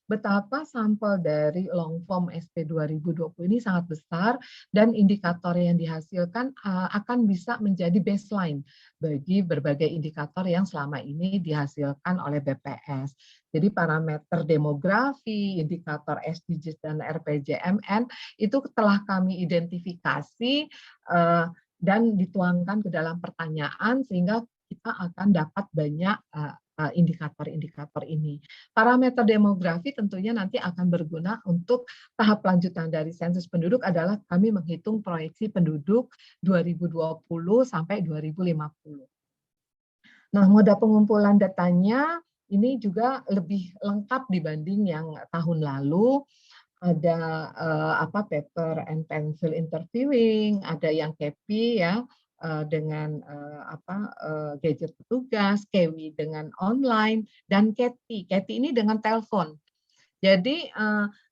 Speaker 4: betapa sampel dari long form SP 2020 ini sangat besar dan indikator yang dihasilkan akan bisa menjadi baseline bagi berbagai indikator yang selama ini dihasilkan oleh BPS. Jadi parameter demografi, indikator SDGs dan RPJMN itu telah kami identifikasi dan dituangkan ke dalam pertanyaan sehingga kita akan dapat banyak indikator-indikator ini. Parameter demografi tentunya nanti akan berguna untuk tahap lanjutan dari sensus penduduk adalah kami menghitung proyeksi penduduk 2020 sampai 2050. Nah, moda pengumpulan datanya ini juga lebih lengkap dibanding yang tahun lalu. Ada paper and pencil interviewing, ada yang KEPI ya, dengan gadget petugas, KEWI dengan online, dan KETI. KETI ini dengan telepon. Jadi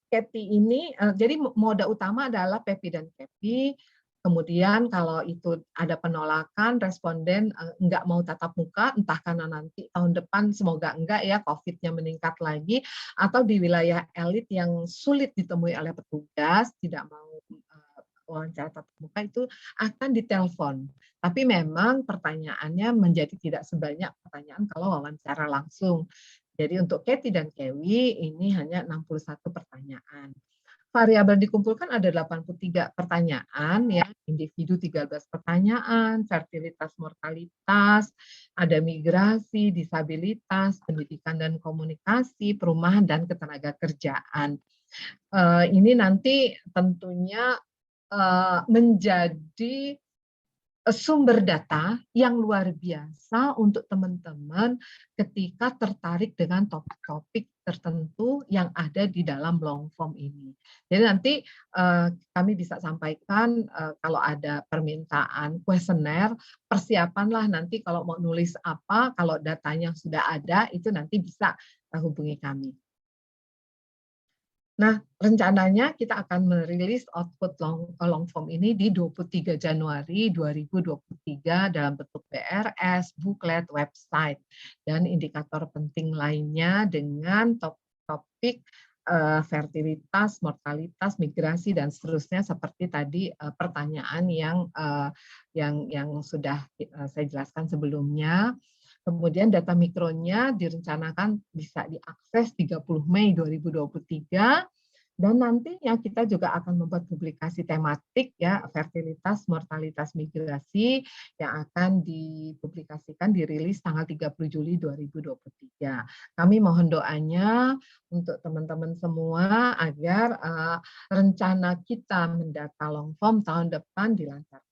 Speaker 4: KETI ini, jadi moda utama adalah PEPI dan KEPI. Kemudian kalau itu ada penolakan, responden enggak mau tatap muka, entah karena nanti tahun depan semoga enggak ya COVID-nya meningkat lagi, atau di wilayah elit yang sulit ditemui oleh petugas, tidak mau wawancara tatap muka itu akan ditelepon. Tapi memang pertanyaannya menjadi tidak sebanyak pertanyaan kalau wawancara langsung. Jadi untuk KETI dan KEWI ini hanya 61 pertanyaan. Variabel dikumpulkan ada 83 pertanyaan, ya, individu 13 pertanyaan, fertilitas mortalitas, ada migrasi, disabilitas, pendidikan dan komunikasi, perumahan dan ketenagakerjaan. Ini nanti tentunya menjadi sumber data yang luar biasa untuk teman-teman ketika tertarik dengan topik-topik tertentu yang ada di dalam long form ini. Jadi nanti kami bisa sampaikan kalau ada permintaan kuesioner, persiapanlah nanti kalau mau nulis apa, kalau datanya sudah ada, itu nanti bisa hubungi kami. Nah, rencananya kita akan merilis output long form ini di 23 Januari 2023 dalam bentuk BRS, booklet, website, dan indikator penting lainnya dengan topik fertilitas, mortalitas, migrasi, dan seterusnya seperti tadi pertanyaan yang sudah saya jelaskan sebelumnya. Kemudian data mikronya direncanakan bisa diakses 30 Mei 2023 dan nantinya kita juga akan membuat publikasi tematik ya fertilitas, mortalitas, migrasi yang akan dipublikasikan dirilis tanggal 30 Juli 2023. Kami mohon doanya untuk teman-teman semua agar rencana kita mendata long form tahun depan dilancarkan.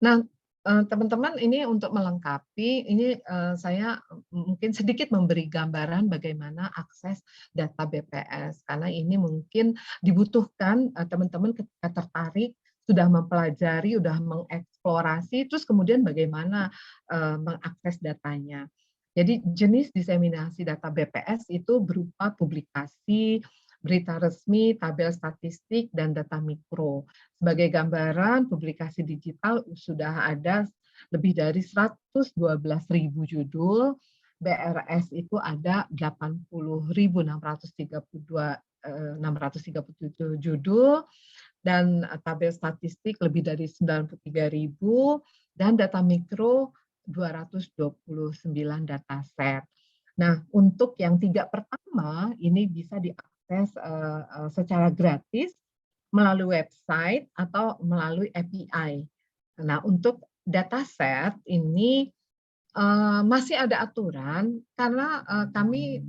Speaker 4: Nah, Teman-teman, ini untuk melengkapi, ini saya mungkin sedikit memberi gambaran bagaimana akses data BPS, karena ini mungkin dibutuhkan teman-teman ketika tertarik, sudah mempelajari, sudah mengeksplorasi, terus kemudian bagaimana mengakses datanya. Jadi jenis diseminasi data BPS itu berupa publikasi, berita resmi, tabel statistik, dan data mikro. Sebagai gambaran, publikasi digital sudah ada lebih dari 112.000 judul, BRS itu ada 80.637 judul, dan tabel statistik lebih dari 93.000, dan data mikro 229 dataset. Nah, untuk yang 3 pertama, ini bisa diakses secara gratis melalui website atau melalui API. Nah, untuk dataset ini masih ada aturan karena kami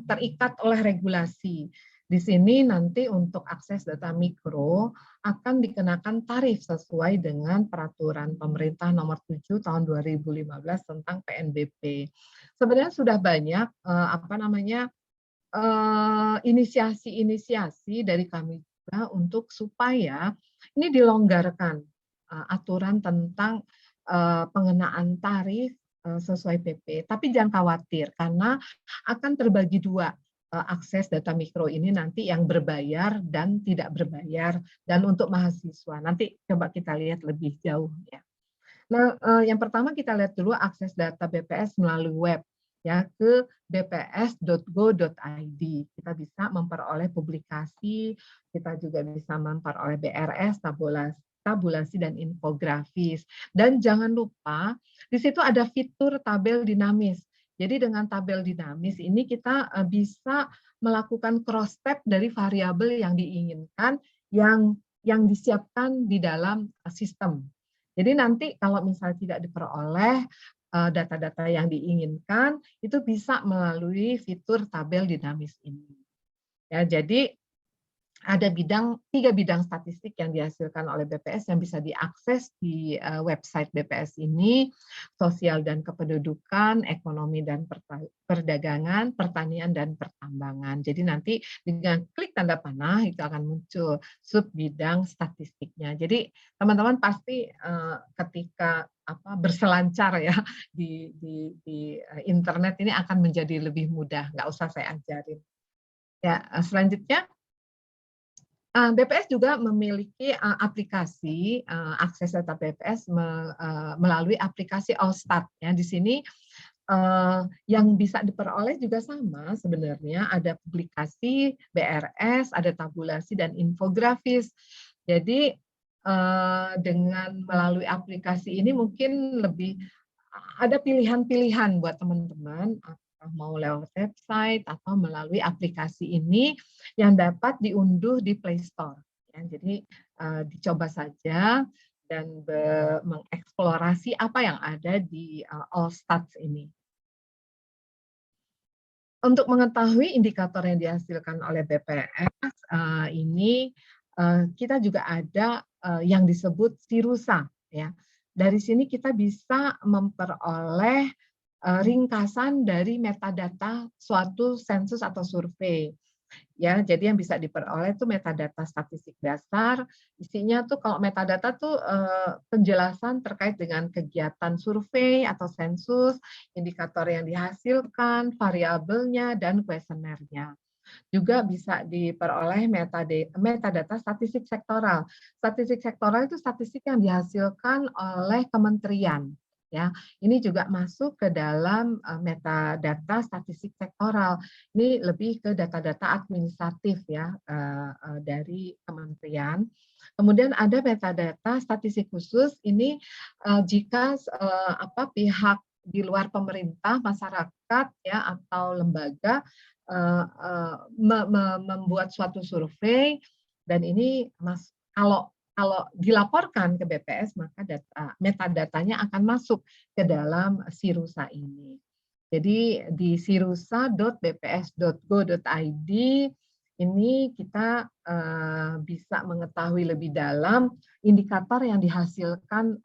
Speaker 4: terikat oleh regulasi. Di sini nanti untuk akses data mikro akan dikenakan tarif sesuai dengan peraturan pemerintah nomor 7 tahun 2015 tentang PNBP. Sebenarnya sudah banyak inisiasi-inisiasi dari kami juga untuk supaya ini dilonggarkan aturan tentang pengenaan tarif sesuai PP. Tapi jangan khawatir karena akan terbagi dua akses data mikro ini nanti yang berbayar dan tidak berbayar, dan untuk mahasiswa. Nanti coba kita lihat lebih jauh ya. Nah, yang pertama kita lihat dulu akses data BPS melalui web ya ke bps.go.id. Kita bisa memperoleh publikasi, kita juga bisa memperoleh BRS, tabulasi dan infografis. Dan jangan lupa di situ ada fitur tabel dinamis. Jadi dengan tabel dinamis ini kita bisa melakukan cross tab dari variabel yang diinginkan yang disiapkan di dalam sistem. Jadi nanti kalau misalnya tidak diperoleh data-data yang diinginkan, itu bisa melalui fitur tabel dinamis ini. Ya, jadi ada 3 bidang statistik yang dihasilkan oleh BPS yang bisa diakses di website BPS ini: sosial dan kependudukan, ekonomi dan perdagangan, pertanian dan pertambangan. Jadi nanti dengan klik tanda panah itu akan muncul sub bidang statistiknya. Jadi teman-teman pasti ketika berselancar ya di internet ini akan menjadi lebih mudah, nggak usah saya ajarin. Ya, selanjutnya BPS juga memiliki aplikasi akses data BPS melalui aplikasi Allstat. Ya, di sini yang bisa diperoleh juga sama sebenarnya, ada publikasi, BRS, ada tabulasi dan infografis. Jadi dengan melalui aplikasi ini mungkin lebih ada pilihan-pilihan buat teman-teman, mau lewat website atau melalui aplikasi ini yang dapat diunduh di Play Store. Ya, jadi dicoba saja dan mengeksplorasi apa yang ada di Allstats ini. Untuk mengetahui indikator yang dihasilkan oleh BPS ini kita juga ada yang disebut Sirusa. Ya, dari sini kita bisa memperoleh ringkasan dari metadata suatu sensus atau survei. Ya, jadi yang bisa diperoleh itu metadata statistik dasar. Isinya tuh kalau metadata tuh penjelasan terkait dengan kegiatan survei atau sensus, indikator yang dihasilkan, variabelnya, dan kuesionernya. Juga bisa diperoleh metadata statistik sektoral. Statistik sektoral itu statistik yang dihasilkan oleh kementerian. Ya, ini juga masuk ke dalam metadata statistik sektoral. Ini lebih ke data-data administratif ya dari kementerian. Kemudian ada metadata statistik khusus. Ini jika pihak di luar pemerintah, masyarakat ya atau lembaga membuat suatu survei, dan ini kalau dilaporkan ke BPS, maka metadatanya akan masuk ke dalam Sirusa ini. Jadi di sirusa.bps.go.id ini kita bisa mengetahui lebih dalam indikator yang dihasilkan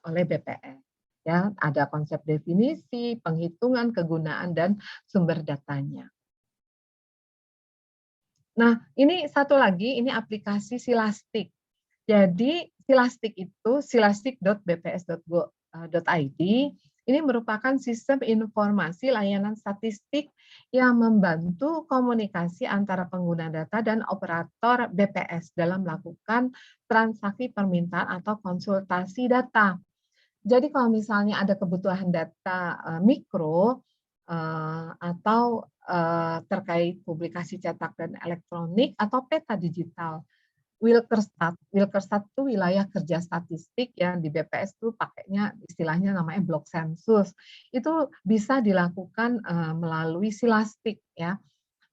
Speaker 4: oleh BPS. Ya, ada konsep definisi, penghitungan, kegunaan, dan sumber datanya. Nah, ini satu lagi, ini aplikasi Silastik. Jadi Silastik itu silastik.bps.go.id ini merupakan sistem informasi layanan statistik yang membantu komunikasi antara pengguna data dan operator BPS dalam melakukan transaksi permintaan atau konsultasi data. Jadi kalau misalnya ada kebutuhan data mikro atau terkait publikasi cetak dan elektronik atau peta digital, Wilkerstat itu wilayah kerja statistik yang di BPS itu pakainya istilahnya namanya blok sensus. Itu bisa dilakukan melalui Silastik ya.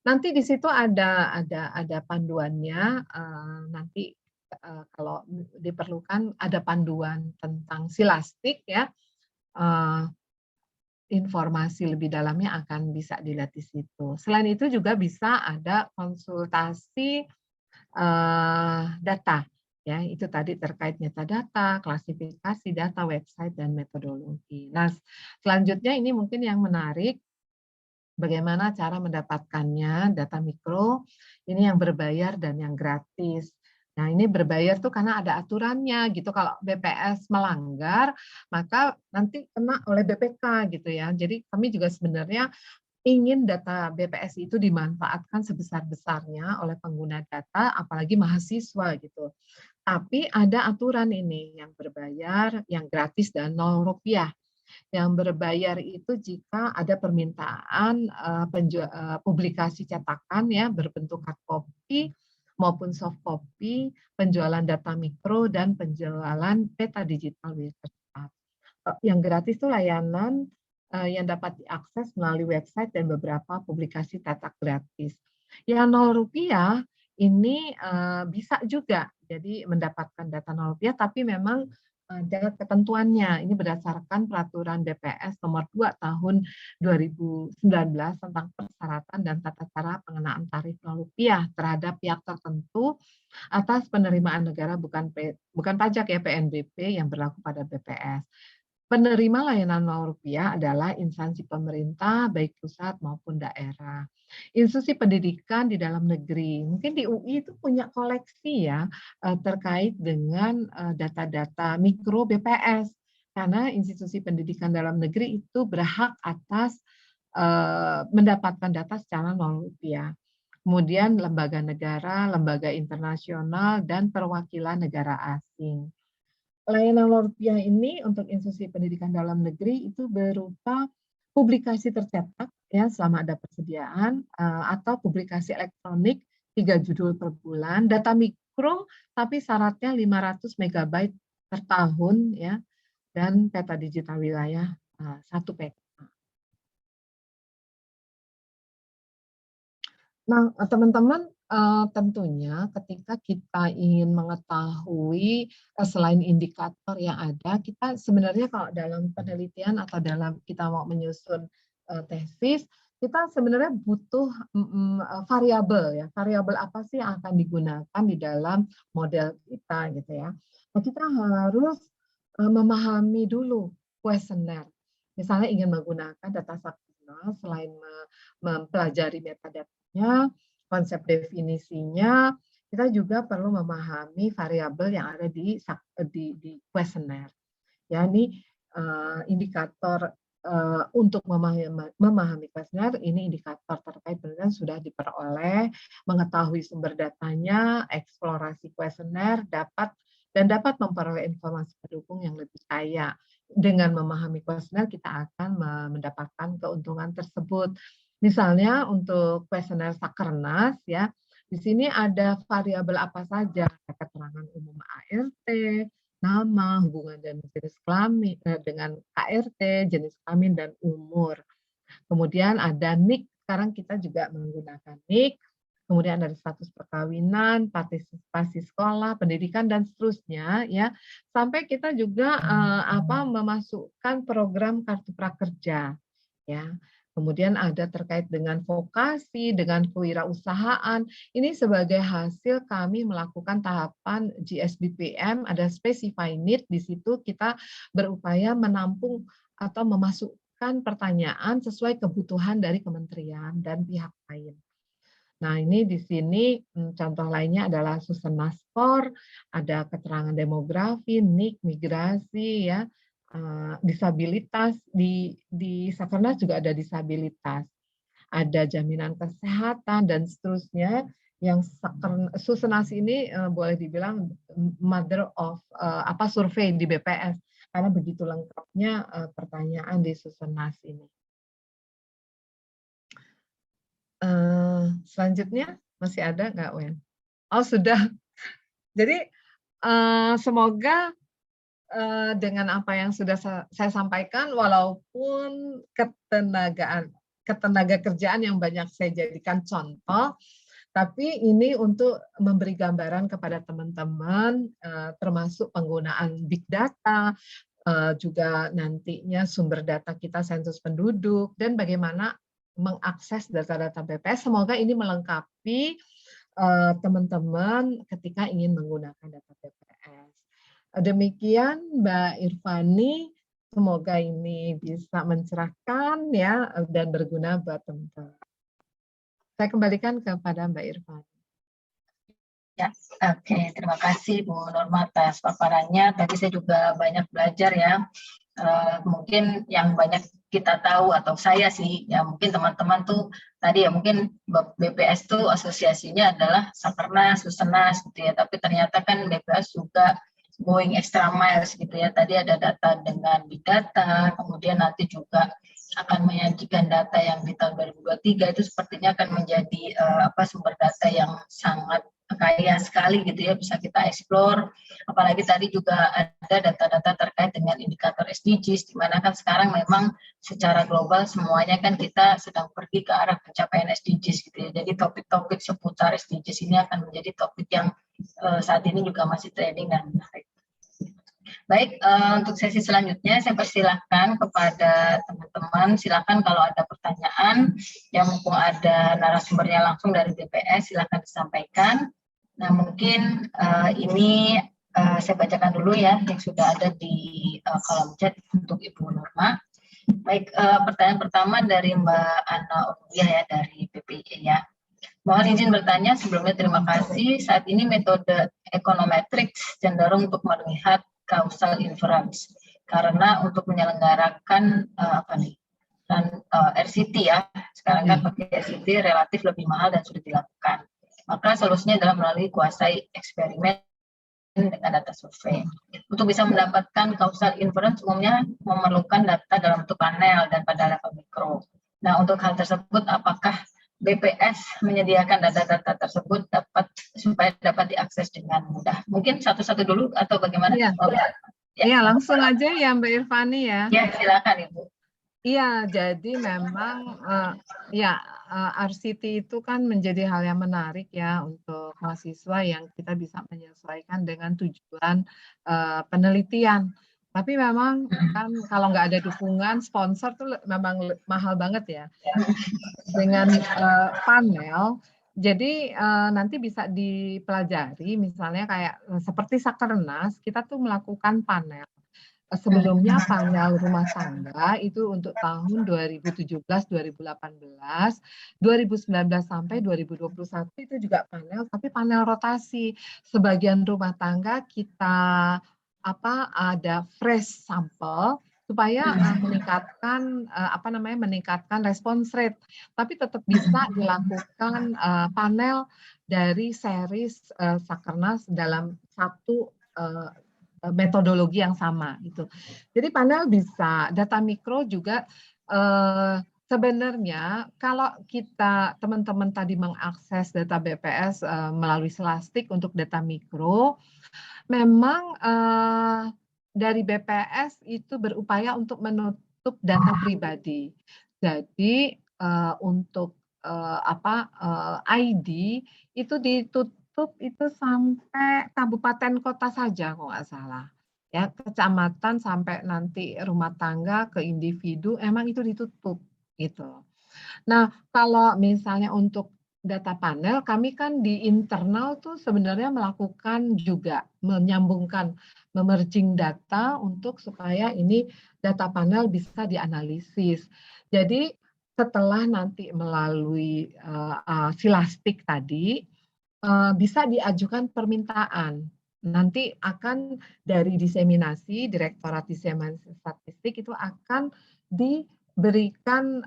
Speaker 4: Nanti di situ ada panduannya, nanti kalau diperlukan ada panduan tentang Silastik ya. Informasi lebih dalamnya akan bisa dilihat di situ. Selain itu juga bisa ada konsultasi data ya, itu tadi terkait metadata, klasifikasi data, website, dan metodologi. Nah, selanjutnya ini mungkin yang menarik, bagaimana cara mendapatkannya, data mikro, ini yang berbayar dan yang gratis. Nah, ini berbayar tuh karena ada aturannya gitu. Kalau BPS melanggar, maka nanti kena oleh BPK gitu ya. Jadi kami juga sebenarnya ingin data BPS itu dimanfaatkan sebesar-besarnya oleh pengguna data, apalagi mahasiswa gitu. Tapi ada aturan ini yang berbayar, yang gratis dan Rp0. Yang berbayar itu jika ada permintaan publikasi cetakan ya berbentuk hard copy maupun soft copy, penjualan data mikro dan penjualan peta digital Wilkerstat. Yang gratis itu layanan yang dapat diakses melalui website dan beberapa publikasi cetak gratis. Yang Rp0 ini bisa juga jadi mendapatkan data Rp0, tapi memang ada ketentuannya. Ini berdasarkan peraturan BPS nomor 2 tahun 2019 tentang persyaratan dan tata cara pengenaan tarif Rp0 terhadap pihak tertentu atas penerimaan negara bukan pajak ya PNBP yang berlaku pada BPS. Penerima layanan Rp0 adalah instansi pemerintah, baik pusat maupun daerah. Institusi pendidikan di dalam negeri, mungkin di UI itu punya koleksi ya terkait dengan data-data mikro BPS, karena institusi pendidikan dalam negeri itu berhak atas mendapatkan data secara Rp0. Kemudian lembaga negara, lembaga internasional, dan perwakilan negara asing. Layanan Rp0 ini untuk institusi pendidikan dalam negeri itu berupa publikasi tercetak ya selama ada persediaan atau publikasi elektronik 3 judul per bulan, data mikro tapi syaratnya 500 MB per tahun ya, dan peta digital wilayah 1 PK. Nah, teman-teman tentunya ketika kita ingin mengetahui selain indikator yang ada, kita sebenarnya kalau dalam penelitian atau dalam kita mau menyusun tesis, kita sebenarnya butuh variabel ya. Variabel apa sih yang akan digunakan di dalam model kita gitu ya. Nah, kita harus memahami dulu kuesioner. Misalnya ingin menggunakan data saksional, selain mempelajari metadata, konsep definisinya, kita juga perlu memahami variabel yang ada di kuesioner. Ya, ini indikator untuk memahami kuesioner, ini indikator terkait penelitian sudah diperoleh, mengetahui sumber datanya, eksplorasi kuesioner, dapat memperoleh informasi pendukung yang lebih kaya. Dengan memahami kuesioner, kita akan mendapatkan keuntungan tersebut. Misalnya untuk kuesioner Sakernas ya, di sini ada variabel apa saja, keterangan umum ART, nama, hubungan dan jenis kelamin dengan KRT, jenis kelamin dan umur. Kemudian ada NIK, sekarang kita juga menggunakan NIK. Kemudian ada status perkawinan, partisipasi sekolah, pendidikan dan seterusnya ya. Sampai kita juga memasukkan program kartu prakerja ya. kemudian ada terkait dengan vokasi, dengan kewirausahaan. Ini sebagai hasil kami melakukan tahapan GSBPM, ada specify need, di situ kita berupaya menampung atau memasukkan pertanyaan sesuai kebutuhan dari kementerian dan pihak lain. Nah, ini di sini contoh lainnya adalah Susena Skor, ada keterangan demografi, NIK, migrasi, ya, disabilitas, di Sakernas juga ada disabilitas, ada jaminan kesehatan dan seterusnya. Yang Susenas ini boleh dibilang mother of survei di BPS, karena begitu lengkapnya pertanyaan di Susenas ini. Selanjutnya masih ada nggak, Wen? Oh, sudah. Jadi semoga dengan apa yang sudah saya sampaikan, walaupun ketenaga kerjaan yang banyak saya jadikan contoh, tapi ini untuk memberi gambaran kepada teman-teman, termasuk penggunaan big data, juga nantinya sumber data kita sensus penduduk, dan bagaimana mengakses data-data BPS. Semoga ini melengkapi teman-teman ketika ingin menggunakan data BPS. Demikian Mbak Irvani, semoga ini bisa mencerahkan, ya, dan berguna buat teman-teman. Saya kembalikan kepada Mbak Irvani.
Speaker 2: Ya, oke. Terima kasih Bu Norma atas paparannya. Tadi saya juga banyak belajar, ya. Mungkin yang banyak kita tahu, atau saya sih, ya mungkin teman-teman tuh tadi ya mungkin BPS tuh asosiasinya adalah Sakernas, Susenas gitu ya, tapi ternyata kan BPS juga going extra miles gitu ya. Tadi ada data dengan big data, kemudian nanti juga akan menyajikan data yang di tahun 2023 itu sepertinya akan menjadi sumber data yang sangat kaya sekali gitu ya, bisa kita explore. Apalagi tadi juga ada data-data terkait dengan indikator SDGs, di mana kan sekarang memang secara global semuanya kan kita sedang pergi ke arah pencapaian SDGs gitu ya. Jadi topik-topik seputar SDGs ini akan menjadi topik yang saat ini juga masih trending dan menarik. Baik, untuk sesi selanjutnya saya persilahkan kepada teman-teman, silakan kalau ada pertanyaan, yang mumpung ada narasumbernya langsung dari BPS, silakan disampaikan. Nah, mungkin ini saya bacakan dulu ya, yang sudah ada di kolom chat untuk Ibu Norma. Baik, pertanyaan pertama dari Mbak Ana Onuya ya, dari PPI ya. Mohon izin bertanya, sebelumnya terima kasih. Saat ini metode econometrics cenderung untuk melihat causal inference, karena untuk menyelenggarakan RCT ya, sekarang kan pakai RCT relatif lebih mahal dan sudah dilakukan. Maka solusinya adalah melalui kuasai eksperimen dengan data survei. Untuk bisa mendapatkan causal inference umumnya memerlukan data dalam bentuk panel dan pada level mikro. Nah, untuk hal tersebut apakah BPS menyediakan data-data tersebut supaya dapat diakses dengan mudah? Mungkin satu-satu dulu atau bagaimana?
Speaker 4: Iya, ya, langsung aja ya Mbak Irvani ya.
Speaker 2: Ya, silakan Ibu.
Speaker 4: Iya, jadi memang RCT itu kan menjadi hal yang menarik ya untuk mahasiswa yang kita bisa menyesuaikan dengan tujuan penelitian. Tapi memang kan kalau nggak ada dukungan sponsor tuh memang mahal banget ya. Dengan panel, jadi nanti bisa dipelajari misalnya kayak seperti Sakernas, kita tuh melakukan panel. Sebelumnya panel rumah tangga itu untuk tahun 2017, 2018, 2019 sampai 2021 itu juga panel, tapi panel rotasi. Sebagian rumah tangga kita ada fresh sampel supaya meningkatkan response rate, tapi tetap bisa dilakukan panel dari series Sakernas dalam satu metodologi yang sama gitu. Jadi panel bisa, data mikro juga sebenarnya kalau kita teman-teman tadi mengakses data BPS melalui Selastic untuk data mikro, memang dari BPS itu berupaya untuk menutup data pribadi. Jadi untuk ID itu ditutup itu sampai kabupaten kota saja kalau nggak salah. Ya, kecamatan sampai nanti rumah tangga ke individu emang itu ditutup gitu. Nah, kalau misalnya untuk data panel, kami kan di internal tuh sebenarnya melakukan juga menyambungkan, memerging data untuk supaya ini data panel bisa dianalisis. Jadi setelah nanti melalui silastik tadi, bisa diajukan permintaan. Nanti akan dari diseminasi, Direktorat Diseminasi Statistik itu akan diberikan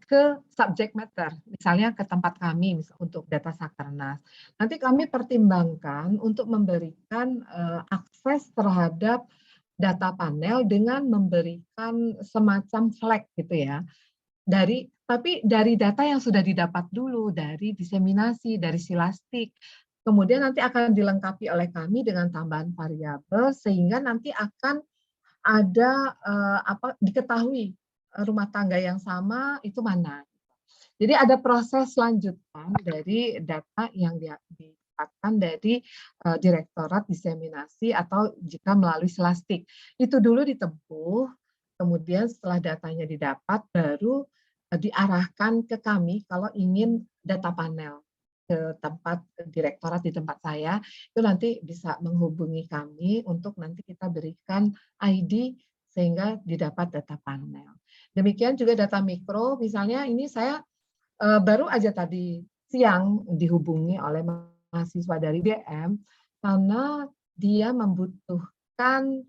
Speaker 4: ke subject matter, misalnya ke tempat kami untuk data Sakernas. Nanti kami pertimbangkan untuk memberikan akses terhadap data panel dengan memberikan semacam flag gitu ya. Tapi dari data yang sudah didapat dulu, dari diseminasi, dari silastik. Kemudian nanti akan dilengkapi oleh kami dengan tambahan variabel, sehingga nanti akan ada diketahui rumah tangga yang sama itu mana. Jadi ada proses lanjutan dari data yang didapatkan dari Direktorat Diseminasi atau jika melalui silastik. Itu dulu ditempuh, kemudian setelah datanya didapat baru diarahkan ke kami kalau ingin data panel ke tempat direktorat di tempat saya, itu nanti bisa menghubungi kami untuk nanti kita berikan ID sehingga didapat data panel. Demikian juga data mikro, misalnya ini saya baru aja tadi siang dihubungi oleh mahasiswa dari DM karena dia membutuhkan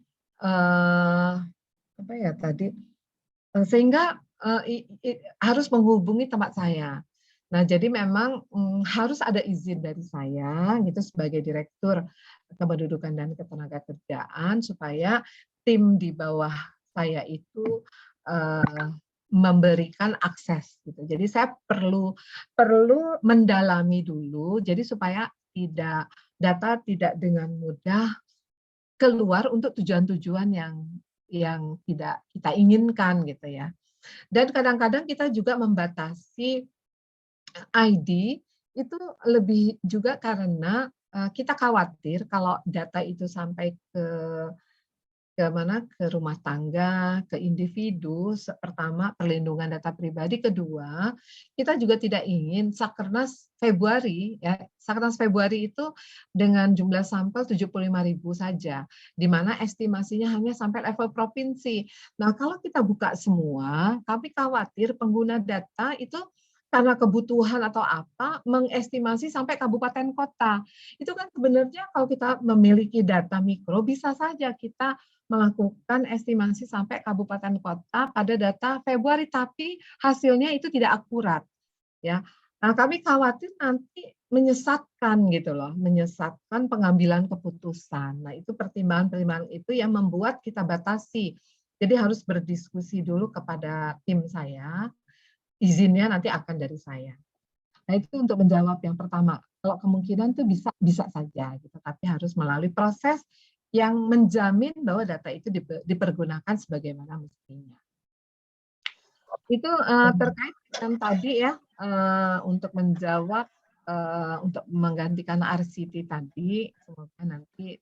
Speaker 4: sehingga harus menghubungi tempat saya. Nah, jadi memang harus ada izin dari saya gitu sebagai Direktur Kependudukan dan Ketenagakerjaan supaya tim di bawah saya itu memberikan akses gitu. Jadi saya perlu mendalami dulu jadi supaya data tidak dengan mudah keluar untuk tujuan-tujuan yang tidak kita inginkan gitu ya. Dan kadang-kadang kita juga membatasi ID itu lebih juga karena kita khawatir kalau data itu sampai ke rumah tangga, ke individu, pertama perlindungan data pribadi, kedua kita juga tidak ingin Sakernas Februari ya, Sakernas Februari itu dengan jumlah sampel 75.000 saja, di mana estimasinya hanya sampai level provinsi. Nah, kalau kita buka semua, kami khawatir pengguna data itu karena kebutuhan atau apa mengestimasi sampai kabupaten kota. Itu kan sebenarnya kalau kita memiliki data mikro bisa saja kita melakukan estimasi sampai kabupaten kota pada data Februari, tapi hasilnya itu tidak akurat, ya. Nah, kami khawatir nanti menyesatkan gitu loh, menyesatkan pengambilan keputusan. Nah, itu pertimbangan-pertimbangan itu yang membuat kita batasi. Jadi harus berdiskusi dulu kepada tim saya, izinnya nanti akan dari saya. Nah, itu untuk menjawab yang pertama. Kalau kemungkinan itu bisa saja, gitu, tapi harus melalui proses yang menjamin bahwa data itu dipergunakan sebagaimana mestinya. Itu terkait dengan tadi ya, untuk menjawab, untuk menggantikan RCT tadi, semoga nanti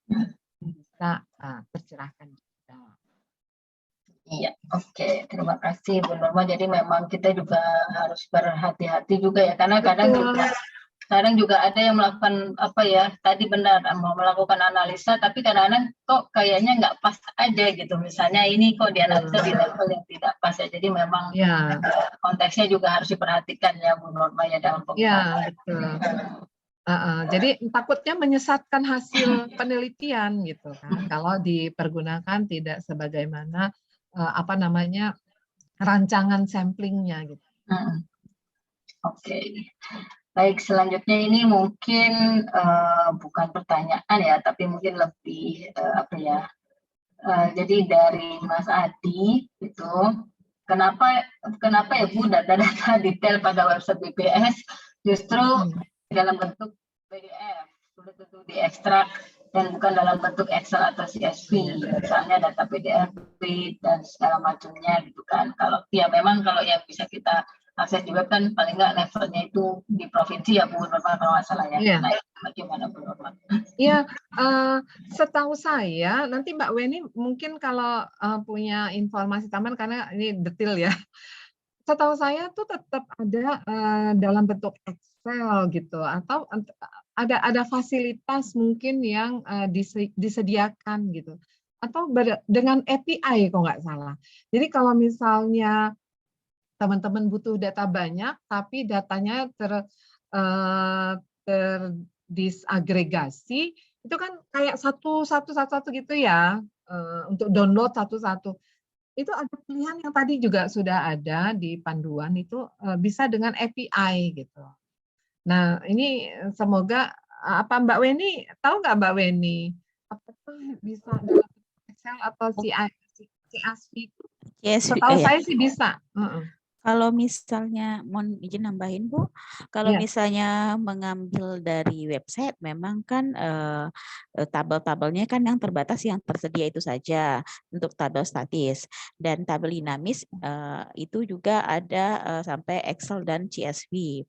Speaker 4: bisa tercerahkan juga.
Speaker 2: Iya, oke. Terima kasih Bu Norma. Jadi memang kita juga harus berhati-hati juga ya, karena kadang juga ada yang melakukan tadi benar mau melakukan analisa, tapi kadang-kadang kok kayaknya nggak pas aja gitu. Misalnya ini kok dianalisa di level yang tidak pas ya. Jadi memang konteksnya juga harus diperhatikan ya Bu Norma ya dalam penggunaan.
Speaker 4: Ya, betul. Jadi takutnya menyesatkan hasil penelitian gitu kan, kalau dipergunakan tidak sebagaimana rancangan samplingnya gitu.
Speaker 2: Oke. Baik, selanjutnya ini mungkin bukan pertanyaan ya, tapi mungkin lebih jadi dari Mas Adi itu, kenapa ya Bu data-data detail pada website BPS justru dalam bentuk PDF, sulit untuk diekstrak dan bukan dalam bentuk Excel atau CSV, misalnya data PDF dan segala macamnya gitu kan. Kalau ya memang kalau yang bisa kita akses di web kan paling nggak levelnya itu di provinsi ya Bu Norma kalau nggak salah ya.
Speaker 4: Yeah.
Speaker 2: Nah, bagaimana Bu Norma?
Speaker 4: Iya, setahu saya nanti Mbak Weni mungkin kalau punya informasi tambahan karena ini detail ya. setahu saya tuh tetap ada dalam bentuk Excel gitu, atau ada fasilitas mungkin yang disediakan gitu, atau dengan API kalau nggak salah. Jadi kalau misalnya teman-teman butuh data banyak, tapi datanya terdisagregasi, itu kan kayak satu gitu ya, untuk download satu-satu. Itu ada pilihan yang tadi juga sudah ada di panduan itu, bisa dengan API gitu. Nah, ini semoga apa Mbak Weni, tahu nggak Mbak Weni, apakah bisa dalam Excel atau CSV?
Speaker 5: Yes,
Speaker 4: Setahu
Speaker 5: ya.
Speaker 4: saya sih bisa.
Speaker 5: Kalau misalnya, mohon izin nambahin Bu, kalau
Speaker 4: Iya.
Speaker 5: misalnya mengambil dari website, memang kan tabel-tabelnya kan yang terbatas yang tersedia itu saja untuk tabel statis, dan tabel dinamis itu juga ada sampai Excel dan CSV.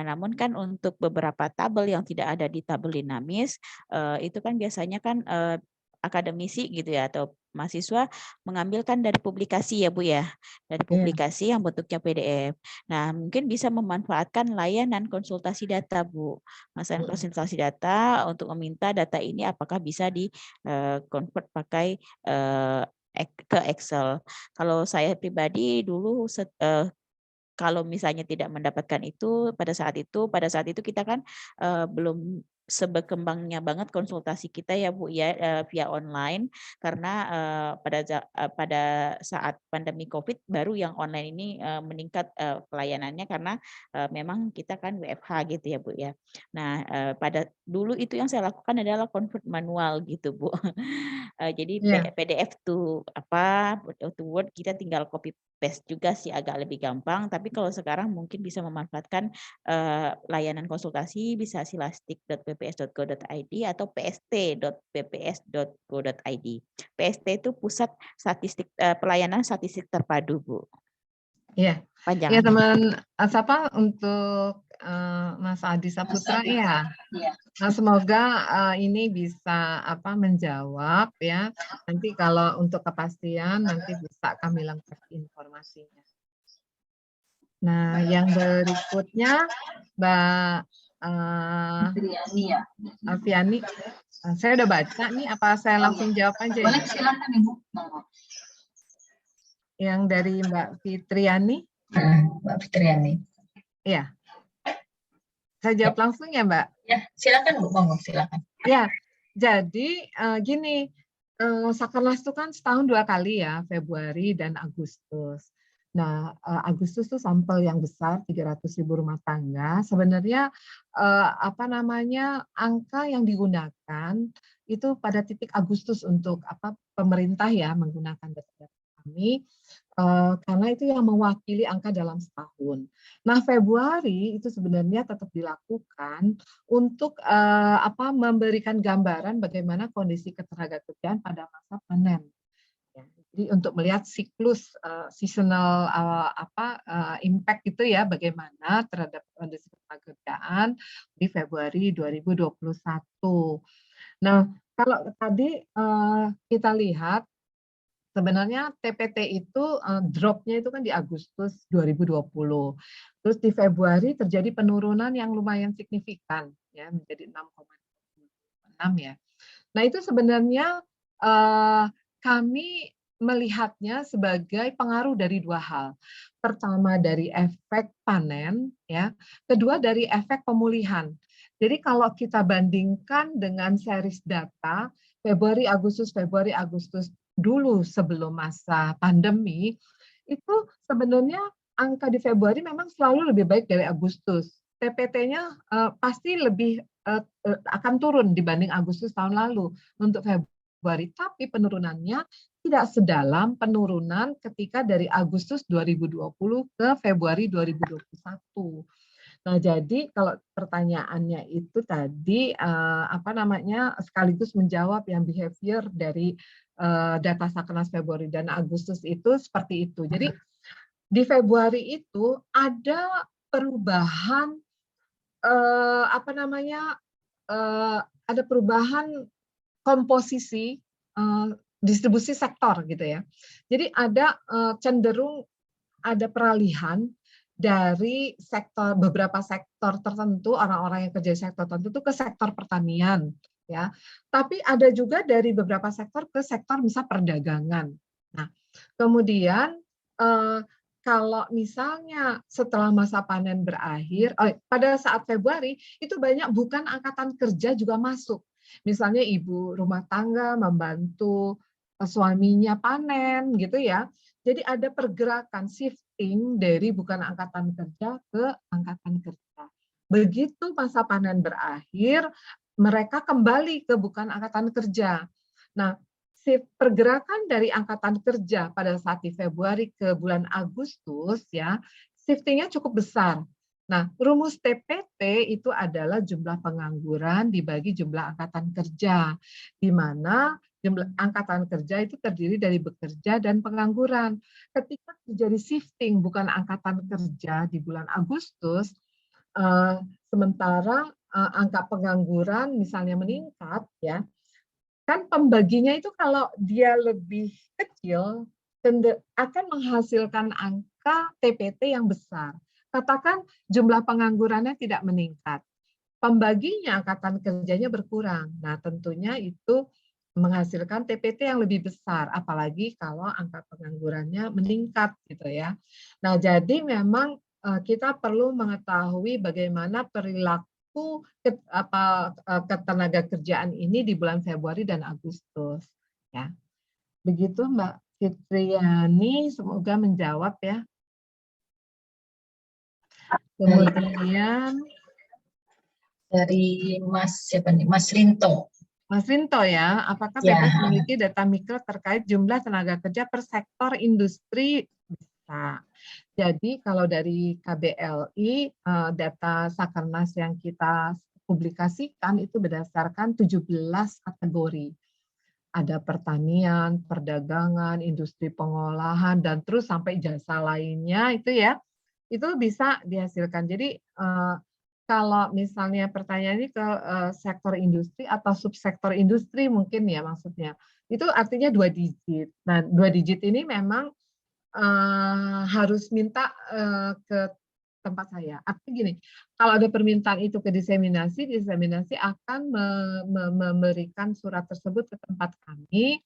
Speaker 5: Namun kan untuk beberapa tabel yang tidak ada di tabel dinamis, itu kan biasanya kan akademisi gitu ya, atau mahasiswa mengambilkan dari publikasi ya Bu ya, dari publikasi yang bentuknya PDF. Nah, mungkin bisa memanfaatkan layanan konsultasi data Bu, layanan konsultasi data untuk meminta data ini apakah bisa di convert pakai ke Excel. Kalau saya pribadi dulu kalau misalnya tidak mendapatkan itu pada saat itu kita kan belum sebekembangnya banget konsultasi kita ya Bu ya, via online, karena pada saat pandemi COVID baru yang online ini meningkat pelayanannya, karena memang kita kan WFH gitu ya Bu ya. Nah, pada dulu itu yang saya lakukan adalah convert manual gitu Bu. Jadi PDF to Word kita tinggal copy paste juga sih, agak lebih gampang. Tapi kalau sekarang mungkin bisa memanfaatkan layanan konsultasi, bisa silastik.bps.go.id atau pst.bps.go.id. PST itu Pusat Statistik Pelayanan Statistik Terpadu, Bu.
Speaker 4: Iya. Ya teman siapa untuk Mas Adi Saputra ya. Nah, semoga ini bisa menjawab ya. Nanti kalau untuk kepastian nanti bisa kami lengkapi informasinya. Nah, yang berikutnya Mbak Alfiani, saya udah baca nih, apa saya langsung jawab aja?
Speaker 2: Boleh, silakan Ibu.
Speaker 4: Yang dari Mbak Fitriani.
Speaker 2: Mbak Fitriani.
Speaker 4: Iya. Saya jawab langsung ya, Mbak?
Speaker 2: Ya, silakan Bu, monggo silakan.
Speaker 4: Ya, jadi gini, Sakernas itu kan setahun 2 kali ya, Februari dan Agustus. Nah, Agustus itu sampel yang besar, 300.000 rumah tangga. Sebenarnya angka yang digunakan itu pada titik Agustus untuk pemerintah ya menggunakan data kami, karena itu yang mewakili angka dalam setahun. Nah, Februari itu sebenarnya tetap dilakukan untuk memberikan gambaran bagaimana kondisi ketenagakerjaan pada masa panen. Ya, jadi untuk melihat siklus seasonal impact itu ya, bagaimana terhadap kondisi ketenagakerjaan di Februari 2021. Nah, kalau tadi kita lihat sebenarnya TPT itu drop-nya itu kan di Agustus 2020. Terus di Februari terjadi penurunan yang lumayan signifikan ya, menjadi 6,6 ya. Nah, itu sebenarnya kami melihatnya sebagai pengaruh dari 2 hal. Pertama dari efek panen ya, kedua dari efek pemulihan. Jadi kalau kita bandingkan dengan series data Februari Agustus dulu sebelum masa pandemi, itu sebenarnya angka di Februari memang selalu lebih baik dari Agustus. TPT-nya pasti lebih akan turun dibanding Agustus tahun lalu untuk Februari, tapi penurunannya tidak sedalam penurunan ketika dari Agustus 2020 ke Februari 2021. Nah, jadi kalau pertanyaannya itu tadi sekaligus menjawab yang behavior dari data Sakernas Februari dan Agustus itu seperti itu. Jadi di Februari itu ada perubahan ada perubahan komposisi distribusi sektor gitu ya. Jadi ada cenderung ada peralihan dari beberapa sektor tertentu, orang-orang yang kerja di sektor tertentu ke sektor pertanian, ya. Tapi ada juga dari beberapa sektor ke sektor misal perdagangan. Nah, kemudian kalau misalnya setelah masa panen berakhir, pada saat Februari itu banyak bukan angkatan kerja juga masuk. Misalnya ibu rumah tangga membantu suaminya panen gitu ya. Jadi ada pergerakan shifting dari bukan angkatan kerja ke angkatan kerja. Begitu masa panen berakhir, mereka kembali ke bukan angkatan kerja. Nah, pergerakan dari angkatan kerja pada saat di Februari ke bulan Agustus ya, shiftingnya cukup besar. Nah, rumus TPT itu adalah jumlah pengangguran dibagi jumlah angkatan kerja, di mana jumlah angkatan kerja itu terdiri dari bekerja dan pengangguran. Ketika terjadi shifting bukan angkatan kerja di bulan Agustus, sementara angka pengangguran misalnya meningkat, ya, kan pembaginya itu kalau dia lebih kecil akan menghasilkan angka TPT yang besar. Katakan jumlah penganggurannya tidak meningkat, pembaginya angkatan kerjanya berkurang. Nah, tentunya itu menghasilkan TPT yang lebih besar, apalagi kalau angka penganggurannya meningkat gitu ya. Nah, jadi memang kita perlu mengetahui bagaimana perilaku ketenaga kerjaan ini di bulan Februari dan Agustus ya. Begitu Mbak Fitriani, semoga menjawab ya. Kemudian
Speaker 2: dari siapa nih? Mas Rinto.
Speaker 4: Mas Rinto ya, apakah
Speaker 2: Ya.
Speaker 4: BPS memiliki data mikro terkait jumlah tenaga kerja per sektor industri? Bisa. Jadi kalau dari KBLI, data Sakernas yang kita publikasikan itu berdasarkan 17 kategori. Ada pertanian, perdagangan, industri pengolahan, dan terus sampai jasa lainnya itu ya, itu bisa dihasilkan. Jadi kalau misalnya pertanyaannya ke sektor industri atau subsektor industri mungkin ya maksudnya, itu artinya 2 digit. Nah, 2 digit ini memang harus minta ke tempat saya. Artinya gini, kalau ada permintaan itu ke diseminasi akan memberikan surat tersebut ke tempat kami,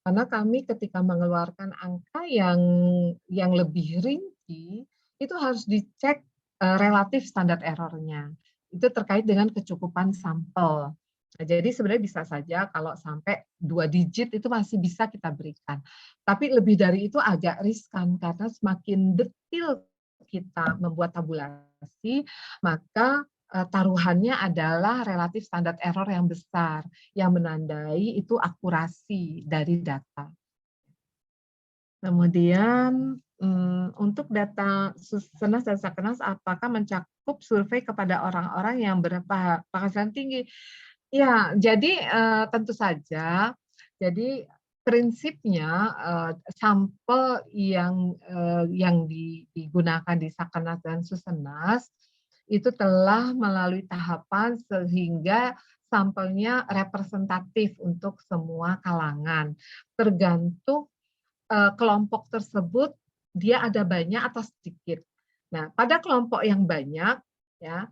Speaker 4: karena kami ketika mengeluarkan angka yang lebih rinci, itu harus dicek relatif standar errornya. Itu terkait dengan kecukupan sampel. Nah, jadi sebenarnya bisa saja kalau sampai 2 digit itu masih bisa kita berikan. Tapi lebih dari itu agak riskan karena semakin detail kita membuat tabulasi, maka taruhannya adalah relatif standar error yang besar yang menandai itu akurasi dari data. Kemudian untuk data Susenas dan Sakernas apakah mencakup survei kepada orang-orang yang berpenghasilan tinggi? Ya, jadi tentu saja. Jadi prinsipnya sampel yang digunakan di Sakernas dan Susenas itu telah melalui tahapan sehingga sampelnya representatif untuk semua kalangan. Tergantung kelompok tersebut dia ada banyak atau sedikit. Nah, pada kelompok yang banyak ya,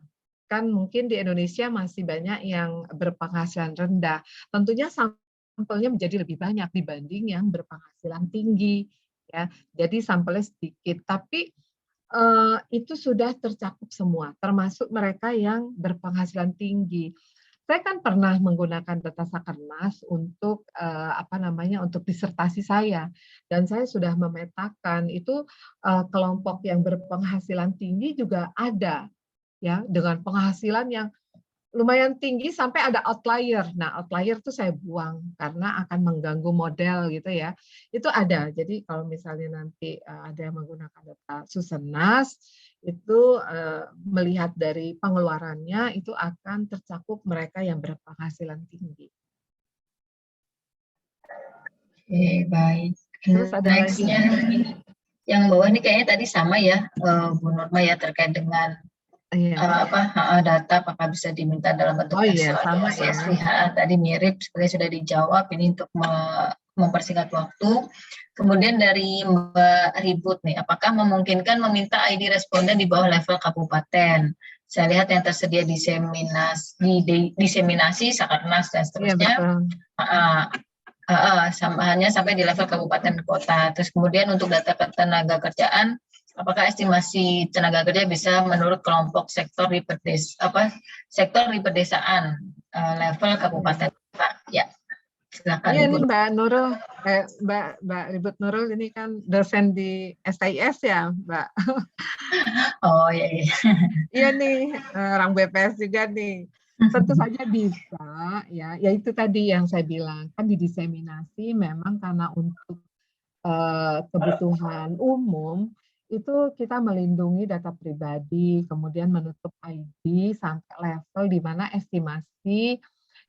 Speaker 4: kan mungkin di Indonesia masih banyak yang berpenghasilan rendah. Tentunya sampelnya menjadi lebih banyak dibanding yang berpenghasilan tinggi ya. Jadi sampelnya sedikit, tapi itu sudah tercakup semua, termasuk mereka yang berpenghasilan tinggi. Saya kan pernah menggunakan data Sakernas untuk untuk disertasi saya, dan saya sudah memetakan itu kelompok yang berpenghasilan tinggi juga ada ya, dengan penghasilan yang lumayan tinggi sampai ada outlier. Nah, outlier itu saya buang karena akan mengganggu model gitu ya. Itu ada. Jadi kalau misalnya nanti ada yang menggunakan data Susenas, itu melihat dari pengeluarannya itu akan tercakup mereka yang berpenghasilan tinggi.
Speaker 2: Oke, baik.
Speaker 4: Terus ada lagi
Speaker 2: yang bawah ini kayaknya tadi sama ya, Bu Norma ya, terkait dengan data apakah bisa diminta dalam bentuk
Speaker 4: sama
Speaker 2: ya. Tadi mirip seperti sudah dijawab, ini untuk mempersingkat waktu. Kemudian dari Mbak Ribut nih, apakah memungkinkan meminta ID responden di bawah level kabupaten? Saya lihat yang tersedia diseminasi, sakernas dan
Speaker 4: Iya,
Speaker 2: seterusnya.
Speaker 4: betul.
Speaker 2: Hanya sampai di level kabupaten kota. Terus kemudian untuk data ketenaga kerjaan, apakah estimasi tenaga kerja bisa menurut kelompok sektor di pedesaan level kabupaten kota? Ya, silakan
Speaker 4: Iya,
Speaker 2: Ibu.
Speaker 4: ini Mbak Nurul, Mbak Ribut Nurul ini kan dosen di SIS ya, Mbak.
Speaker 2: Oh iya, iya.
Speaker 4: Iya nih, orang BPS juga nih. Tentu saja bisa, ya itu tadi yang saya bilang, kan didiseminasi memang karena untuk kebutuhan umum, itu kita melindungi data pribadi, kemudian menutup ID sampai level di mana estimasi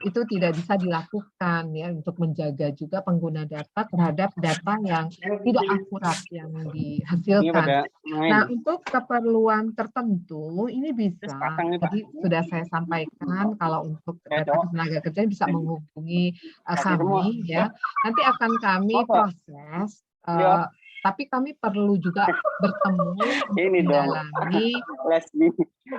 Speaker 4: itu tidak bisa dilakukan ya untuk menjaga juga pengguna data terhadap data yang tidak akurat yang dihasilkan. Nah, untuk keperluan tertentu ini bisa. Jadi sudah saya sampaikan kalau untuk data tenaga kerja bisa menghubungi kami ya. Nanti akan kami proses. Tapi kami perlu juga bertemu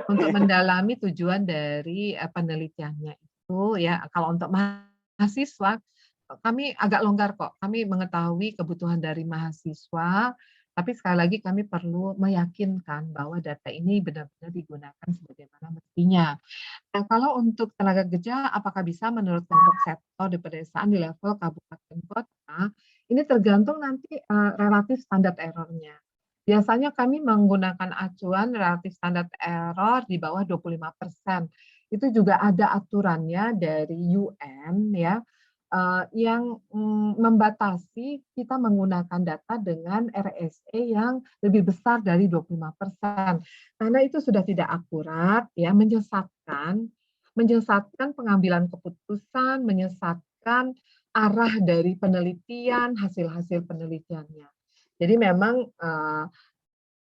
Speaker 4: untuk mendalami tujuan dari penelitiannya itu ya. Kalau untuk mahasiswa kami agak longgar kok. Kami mengetahui kebutuhan dari mahasiswa, tapi sekali lagi kami perlu meyakinkan bahwa data ini benar-benar digunakan sebagaimana mestinya. Nah, kalau untuk tenaga kerja, apakah bisa menurut kelompok sektor di pedesaan di level kabupaten kota? Ini tergantung nanti relatif standar error-nya. Biasanya kami menggunakan acuan relatif standar error di bawah 25%. Itu juga ada aturannya dari UN ya, yang membatasi kita menggunakan data dengan RSE yang lebih besar dari 25%. Karena itu sudah tidak akurat, ya, menyesatkan pengambilan keputusan, menyesatkan arah dari penelitian, hasil-hasil penelitiannya. Jadi memang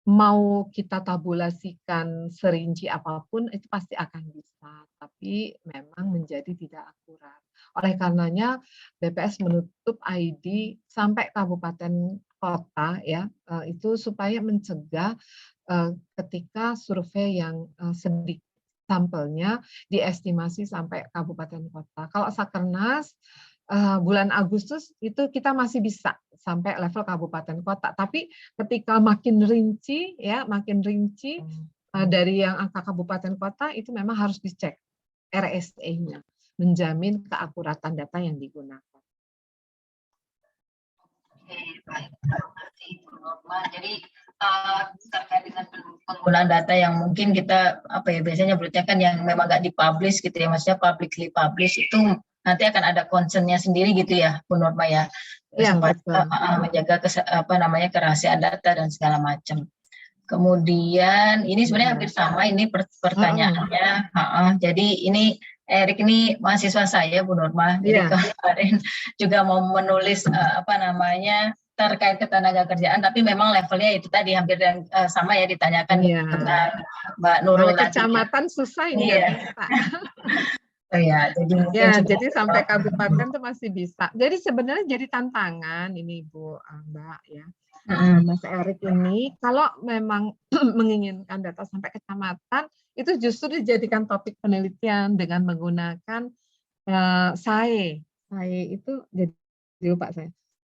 Speaker 4: mau kita tabulasikan serinci apapun itu pasti akan bisa, tapi memang menjadi tidak akurat. Oleh karenanya BPS menutup ID sampai kabupaten kota ya, itu supaya mencegah ketika survei yang sedikit sampelnya diestimasi sampai kabupaten kota. Kalau Sakernas bulan Agustus itu kita masih bisa sampai level kabupaten kota, tapi ketika makin rinci ya, dari yang angka kabupaten kota itu memang harus dicek RSE-nya, menjamin keakuratan data yang digunakan.
Speaker 2: Oke, baik. Terima kasih Bu Norma. Jadi terkait dengan penggunaan data yang mungkin kita biasanya berarti kan yang memang nggak dipublish gitu ya, maksudnya publicly publish itu nanti akan ada concern-nya sendiri gitu ya Bu Norma ya, menjaga kerahasiaan data dan segala macam. Kemudian ini sebenarnya hampir sama ini pertanyaannya. Jadi ini Erik ini mahasiswa saya Bu Norma. Jadi kemarin juga mau menulis terkait ketenaga kerjaan, tapi memang levelnya itu tadi hampir yang sama ya ditanyakan Mbak Nurul tadi.
Speaker 4: Kecamatan susah ini nggak bisa.
Speaker 2: Jadi
Speaker 4: sampai kabupaten itu masih bisa. Jadi sebenarnya jadi tantangan ini Bu Mbak ya. Mas Erik ini kalau memang menginginkan data sampai kecamatan itu justru dijadikan topik penelitian dengan menggunakan SAE. SAE itu jadi lupa saya.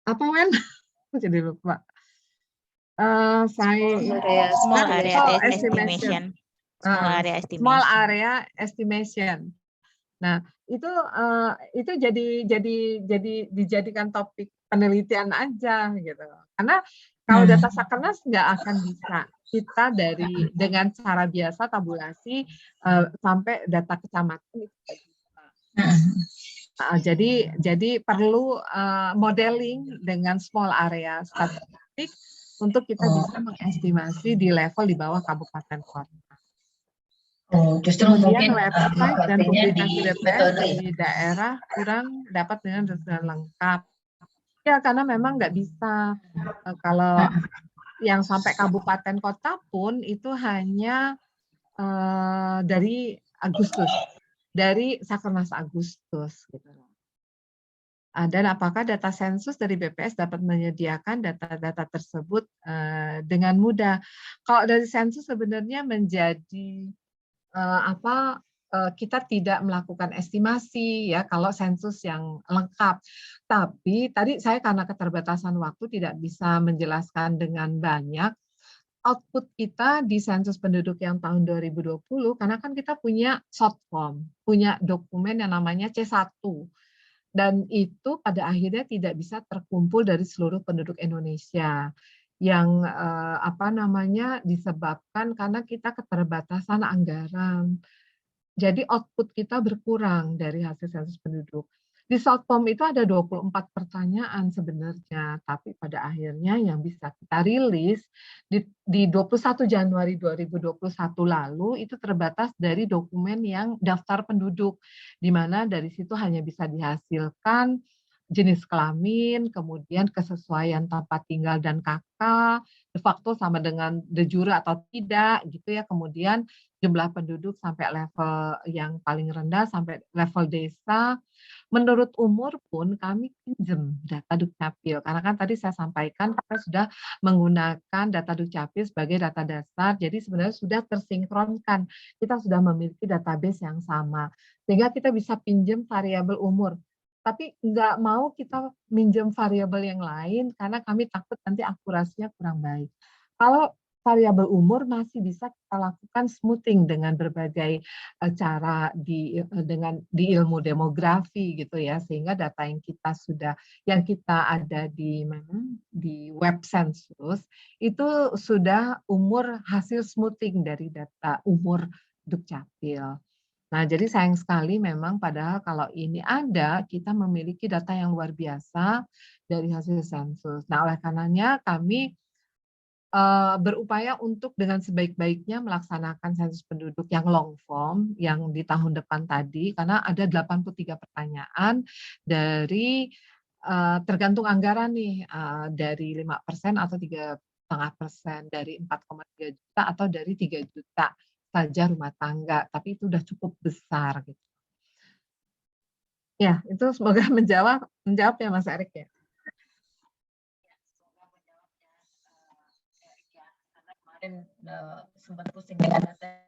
Speaker 4: Apa Wen? Jadi lupa.
Speaker 5: Small area estimation.
Speaker 4: Small area estimation. Nah, itu jadi dijadikan topik penelitian aja gitu. Karena kalau data Sakernas nggak akan bisa kita dengan cara biasa tabulasi sampai data kecamatan itu tidak bisa. Jadi perlu modeling dengan small area statistik untuk kita bisa mengestimasi di level di bawah kabupaten kota.
Speaker 2: Justru
Speaker 4: Kemudian
Speaker 2: mungkin
Speaker 4: website dan publikasi BPS di daerah kurang dapat dengan lengkap. Ya karena memang nggak bisa kalau yang sampai kabupaten kota pun itu hanya dari Agustus, dari Sakernas Agustus gitu. Dan apakah data sensus dari BPS dapat menyediakan data-data tersebut dengan mudah? Kalau dari sensus sebenarnya menjadi kita tidak melakukan estimasi ya kalau sensus yang lengkap. Tapi tadi saya karena keterbatasan waktu tidak bisa menjelaskan dengan banyak. Output kita di sensus penduduk yang tahun 2020 karena kan kita punya short form, punya dokumen yang namanya C1. Dan itu pada akhirnya tidak bisa terkumpul dari seluruh penduduk Indonesia yang disebabkan karena kita keterbatasan anggaran. Jadi output kita berkurang dari hasil sensus penduduk. Di short form itu ada 24 pertanyaan sebenarnya, tapi pada akhirnya yang bisa kita rilis di 21 Januari 2021 lalu itu terbatas dari dokumen yang daftar penduduk, di mana dari situ hanya bisa dihasilkan jenis kelamin, kemudian kesesuaian tempat tinggal dan KK, de facto sama dengan de jure atau tidak, gitu ya. Kemudian jumlah penduduk sampai level yang paling rendah sampai level desa. Menurut umur pun kami pinjam data Dukcapil, karena kan tadi saya sampaikan kita sudah menggunakan data Dukcapil sebagai data dasar, jadi sebenarnya sudah tersinkronkan, kita sudah memiliki database yang sama, sehingga kita bisa pinjam variabel umur. Tapi nggak mau kita minjem variabel yang lain, karena kami takut nanti akurasinya kurang baik. Kalau variabel umur masih bisa kita lakukan smoothing dengan berbagai cara di ilmu demografi gitu ya, sehingga data yang kita ada di web sensus itu sudah umur hasil smoothing dari data umur Dukcapil. Nah, jadi sayang sekali memang padahal kalau ini ada, kita memiliki data yang luar biasa dari hasil sensus. Nah, oleh karenanya kami berupaya untuk dengan sebaik-baiknya melaksanakan sensus penduduk yang long form yang di tahun depan tadi, karena ada 83 pertanyaan dari tergantung anggaran nih, dari 5% atau 3,5%, dari 4,3 juta atau dari 3 juta saja rumah tangga, tapi itu udah cukup besar gitu. Ya, itu semoga menjawab ya Mas Erik ya.
Speaker 2: Kemarin sempat pusing dengan data.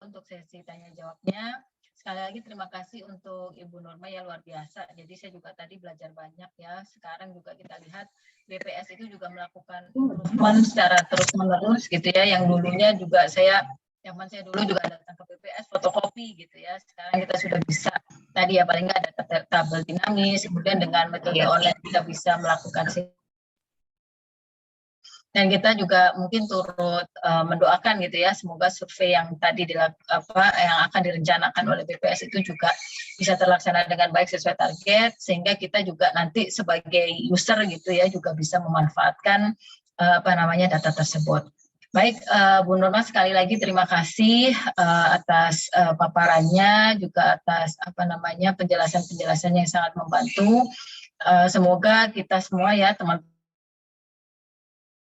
Speaker 2: Untuk sesi tanya jawabnya, sekali lagi terima kasih untuk Ibu Nurma ya, luar biasa. Jadi saya juga tadi belajar banyak ya. Sekarang juga kita lihat BPS itu juga melakukan improvement secara terus-menerus gitu ya. Yang dulunya juga zaman saya dulu juga datang ke BPS fotokopi gitu ya. Sekarang kita sudah bisa tadi ya paling nggak ada tabel dinamis. Kemudian dengan metode online kita bisa melakukan dan kita juga mungkin turut mendoakan gitu ya, semoga survei yang tadi yang akan direncanakan oleh BPS itu juga bisa terlaksana dengan baik sesuai target, sehingga kita juga nanti sebagai user gitu ya juga bisa memanfaatkan data tersebut. Baik, Bu Nurma, sekali lagi terima kasih atas paparannya, juga atas penjelasan-penjelasan yang sangat membantu. Semoga kita semua ya teman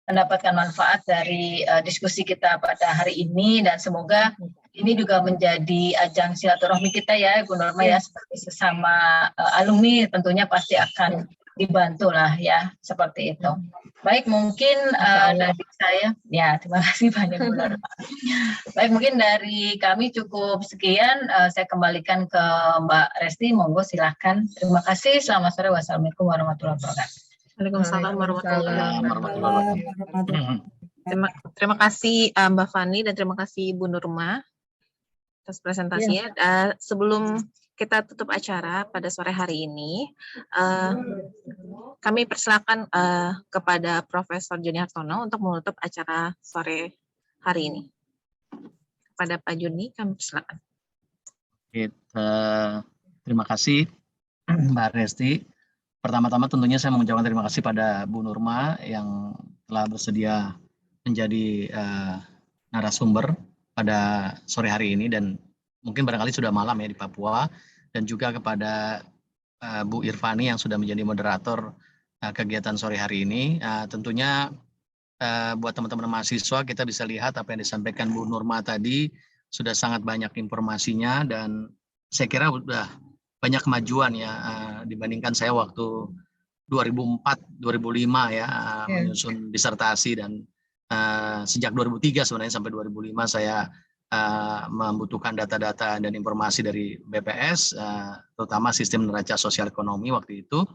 Speaker 2: mendapatkan manfaat dari diskusi kita pada hari ini, dan semoga ini juga menjadi ajang silaturahmi kita ya Bu Nurma ya, sebagai sesama alumni tentunya pasti akan dibantu lah ya, seperti itu. Baik, mungkin dari saya ya, terima kasih banyak Bu Nurma. Baik, mungkin dari kami cukup sekian, saya kembalikan ke Mbak Resti, monggo silahkan. Terima kasih, selamat sore, wassalamualaikum warahmatullahi wabarakatuh.
Speaker 6: Waalaikumsalam warahmatullahi wabarakatuh. Terima kasih Mbak Fani dan terima kasih Bu Nurma atas presentasinya. Sebelum kita tutup acara pada sore hari ini, kami persilakan kepada Profesor Joni Hartono untuk menutup acara sore hari ini. Kepada Pak Joni, kami persilakan.
Speaker 3: Terima kasih Mbak Resti. Pertama-tama tentunya saya mengucapkan terima kasih pada Bu Nurma yang telah bersedia menjadi narasumber pada sore hari ini, dan mungkin barangkali sudah malam ya di Papua, dan juga kepada Bu Irvani yang sudah menjadi moderator kegiatan sore hari ini. Tentunya buat teman-teman mahasiswa kita bisa lihat apa yang disampaikan Bu Nurma tadi sudah sangat banyak informasinya, dan saya kira sudah banyak kemajuan ya dibandingkan saya waktu 2004-2005 ya menyusun disertasi, dan sejak 2003 sebenarnya sampai 2005 saya membutuhkan data-data dan informasi dari BPS, terutama sistem neraca sosial ekonomi waktu itu.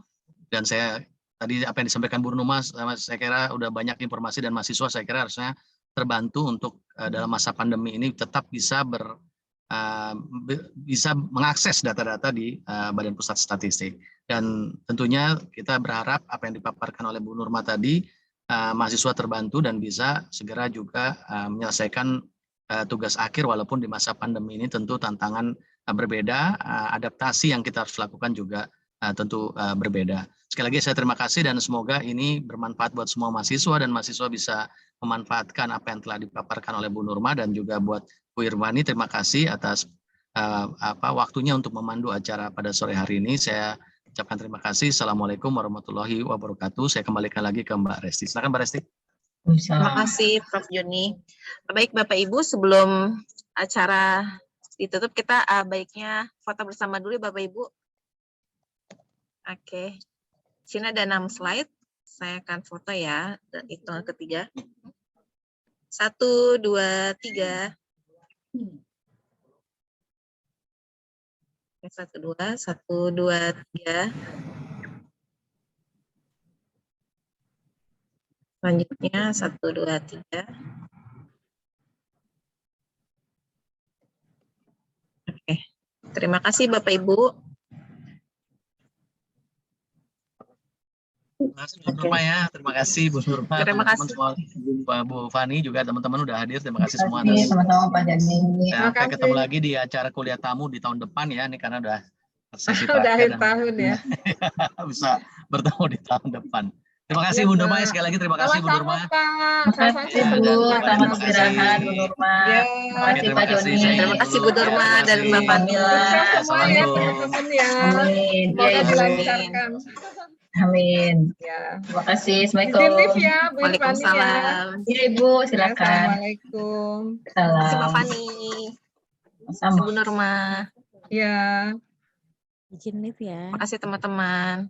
Speaker 3: Dan saya tadi apa yang disampaikan Bu Nurma, saya kira udah banyak informasi, dan mahasiswa saya kira harusnya terbantu untuk dalam masa pandemi ini tetap bisa bisa mengakses data-data di Badan Pusat Statistik. Dan tentunya kita berharap apa yang dipaparkan oleh Bu Nurma tadi, mahasiswa terbantu dan bisa segera juga menyelesaikan tugas akhir, walaupun di masa pandemi ini tentu tantangan berbeda, adaptasi yang kita harus lakukan juga tentu berbeda. Sekali lagi saya terima kasih, dan semoga ini bermanfaat buat semua mahasiswa, dan mahasiswa bisa memanfaatkan apa yang telah dipaparkan oleh Bu Nurma, dan juga buat Bu Irvani, terima kasih atas waktunya untuk memandu acara pada sore hari ini. Saya ucapkan terima kasih. Assalamualaikum warahmatullahi wabarakatuh. Saya kembalikan lagi ke Mbak Resti. Silakan Mbak Resti.
Speaker 6: Terima kasih Prof. Joni. Baik Bapak Ibu, sebelum acara ditutup kita baiknya foto bersama dulu Bapak Ibu. Oke, sini ada 6 slide. Saya akan foto ya, dan hitungan ketiga. 1, 2, 3. 1, 2, 3. Selanjutnya 1, 2, 3. Oke, terima kasih Bapak Ibu.
Speaker 3: Terima kasih Bu Nurma ya, terima kasih Bu Nurma,
Speaker 6: Terima kasih
Speaker 3: Bu Fani juga, teman-teman udah hadir, terima kasih semua
Speaker 2: Terima kasih
Speaker 3: atas.
Speaker 2: sama-sama Pak Jani.
Speaker 3: Sampai ketemu lagi di acara kuliah tamu di tahun depan ya, ini karena udah sesi
Speaker 4: Udah
Speaker 3: terakhir
Speaker 4: akhir tahun ya.
Speaker 3: bisa bertemu di tahun depan. Terima kasih Bu Nurma, sekali lagi terima kasih Bu Nurma.
Speaker 2: Terima kasih Bu, selamat istirahat Bu Nurma. Terima kasih Pak Joni.
Speaker 6: Terima kasih Bu Nurma dan Mbak Fadila.
Speaker 4: Sukses semua ya teman-teman ya.
Speaker 2: Amin.
Speaker 4: Semoga dilancarkan.
Speaker 2: Amin.
Speaker 4: Ya.
Speaker 2: Terima kasih.
Speaker 4: Izin
Speaker 2: Assalamualaikum.
Speaker 4: lift ya, Bu Irvani ya.
Speaker 6: Waalaikumsalam.
Speaker 2: Iya Ibu, silakan.
Speaker 4: Assalamualaikum.
Speaker 6: Terima kasih Mbak
Speaker 2: Salam.
Speaker 6: Fani.
Speaker 2: Sama.
Speaker 6: Bu Nurma.
Speaker 4: Ya.
Speaker 5: Izin lift ya.
Speaker 6: Terima kasih teman-teman.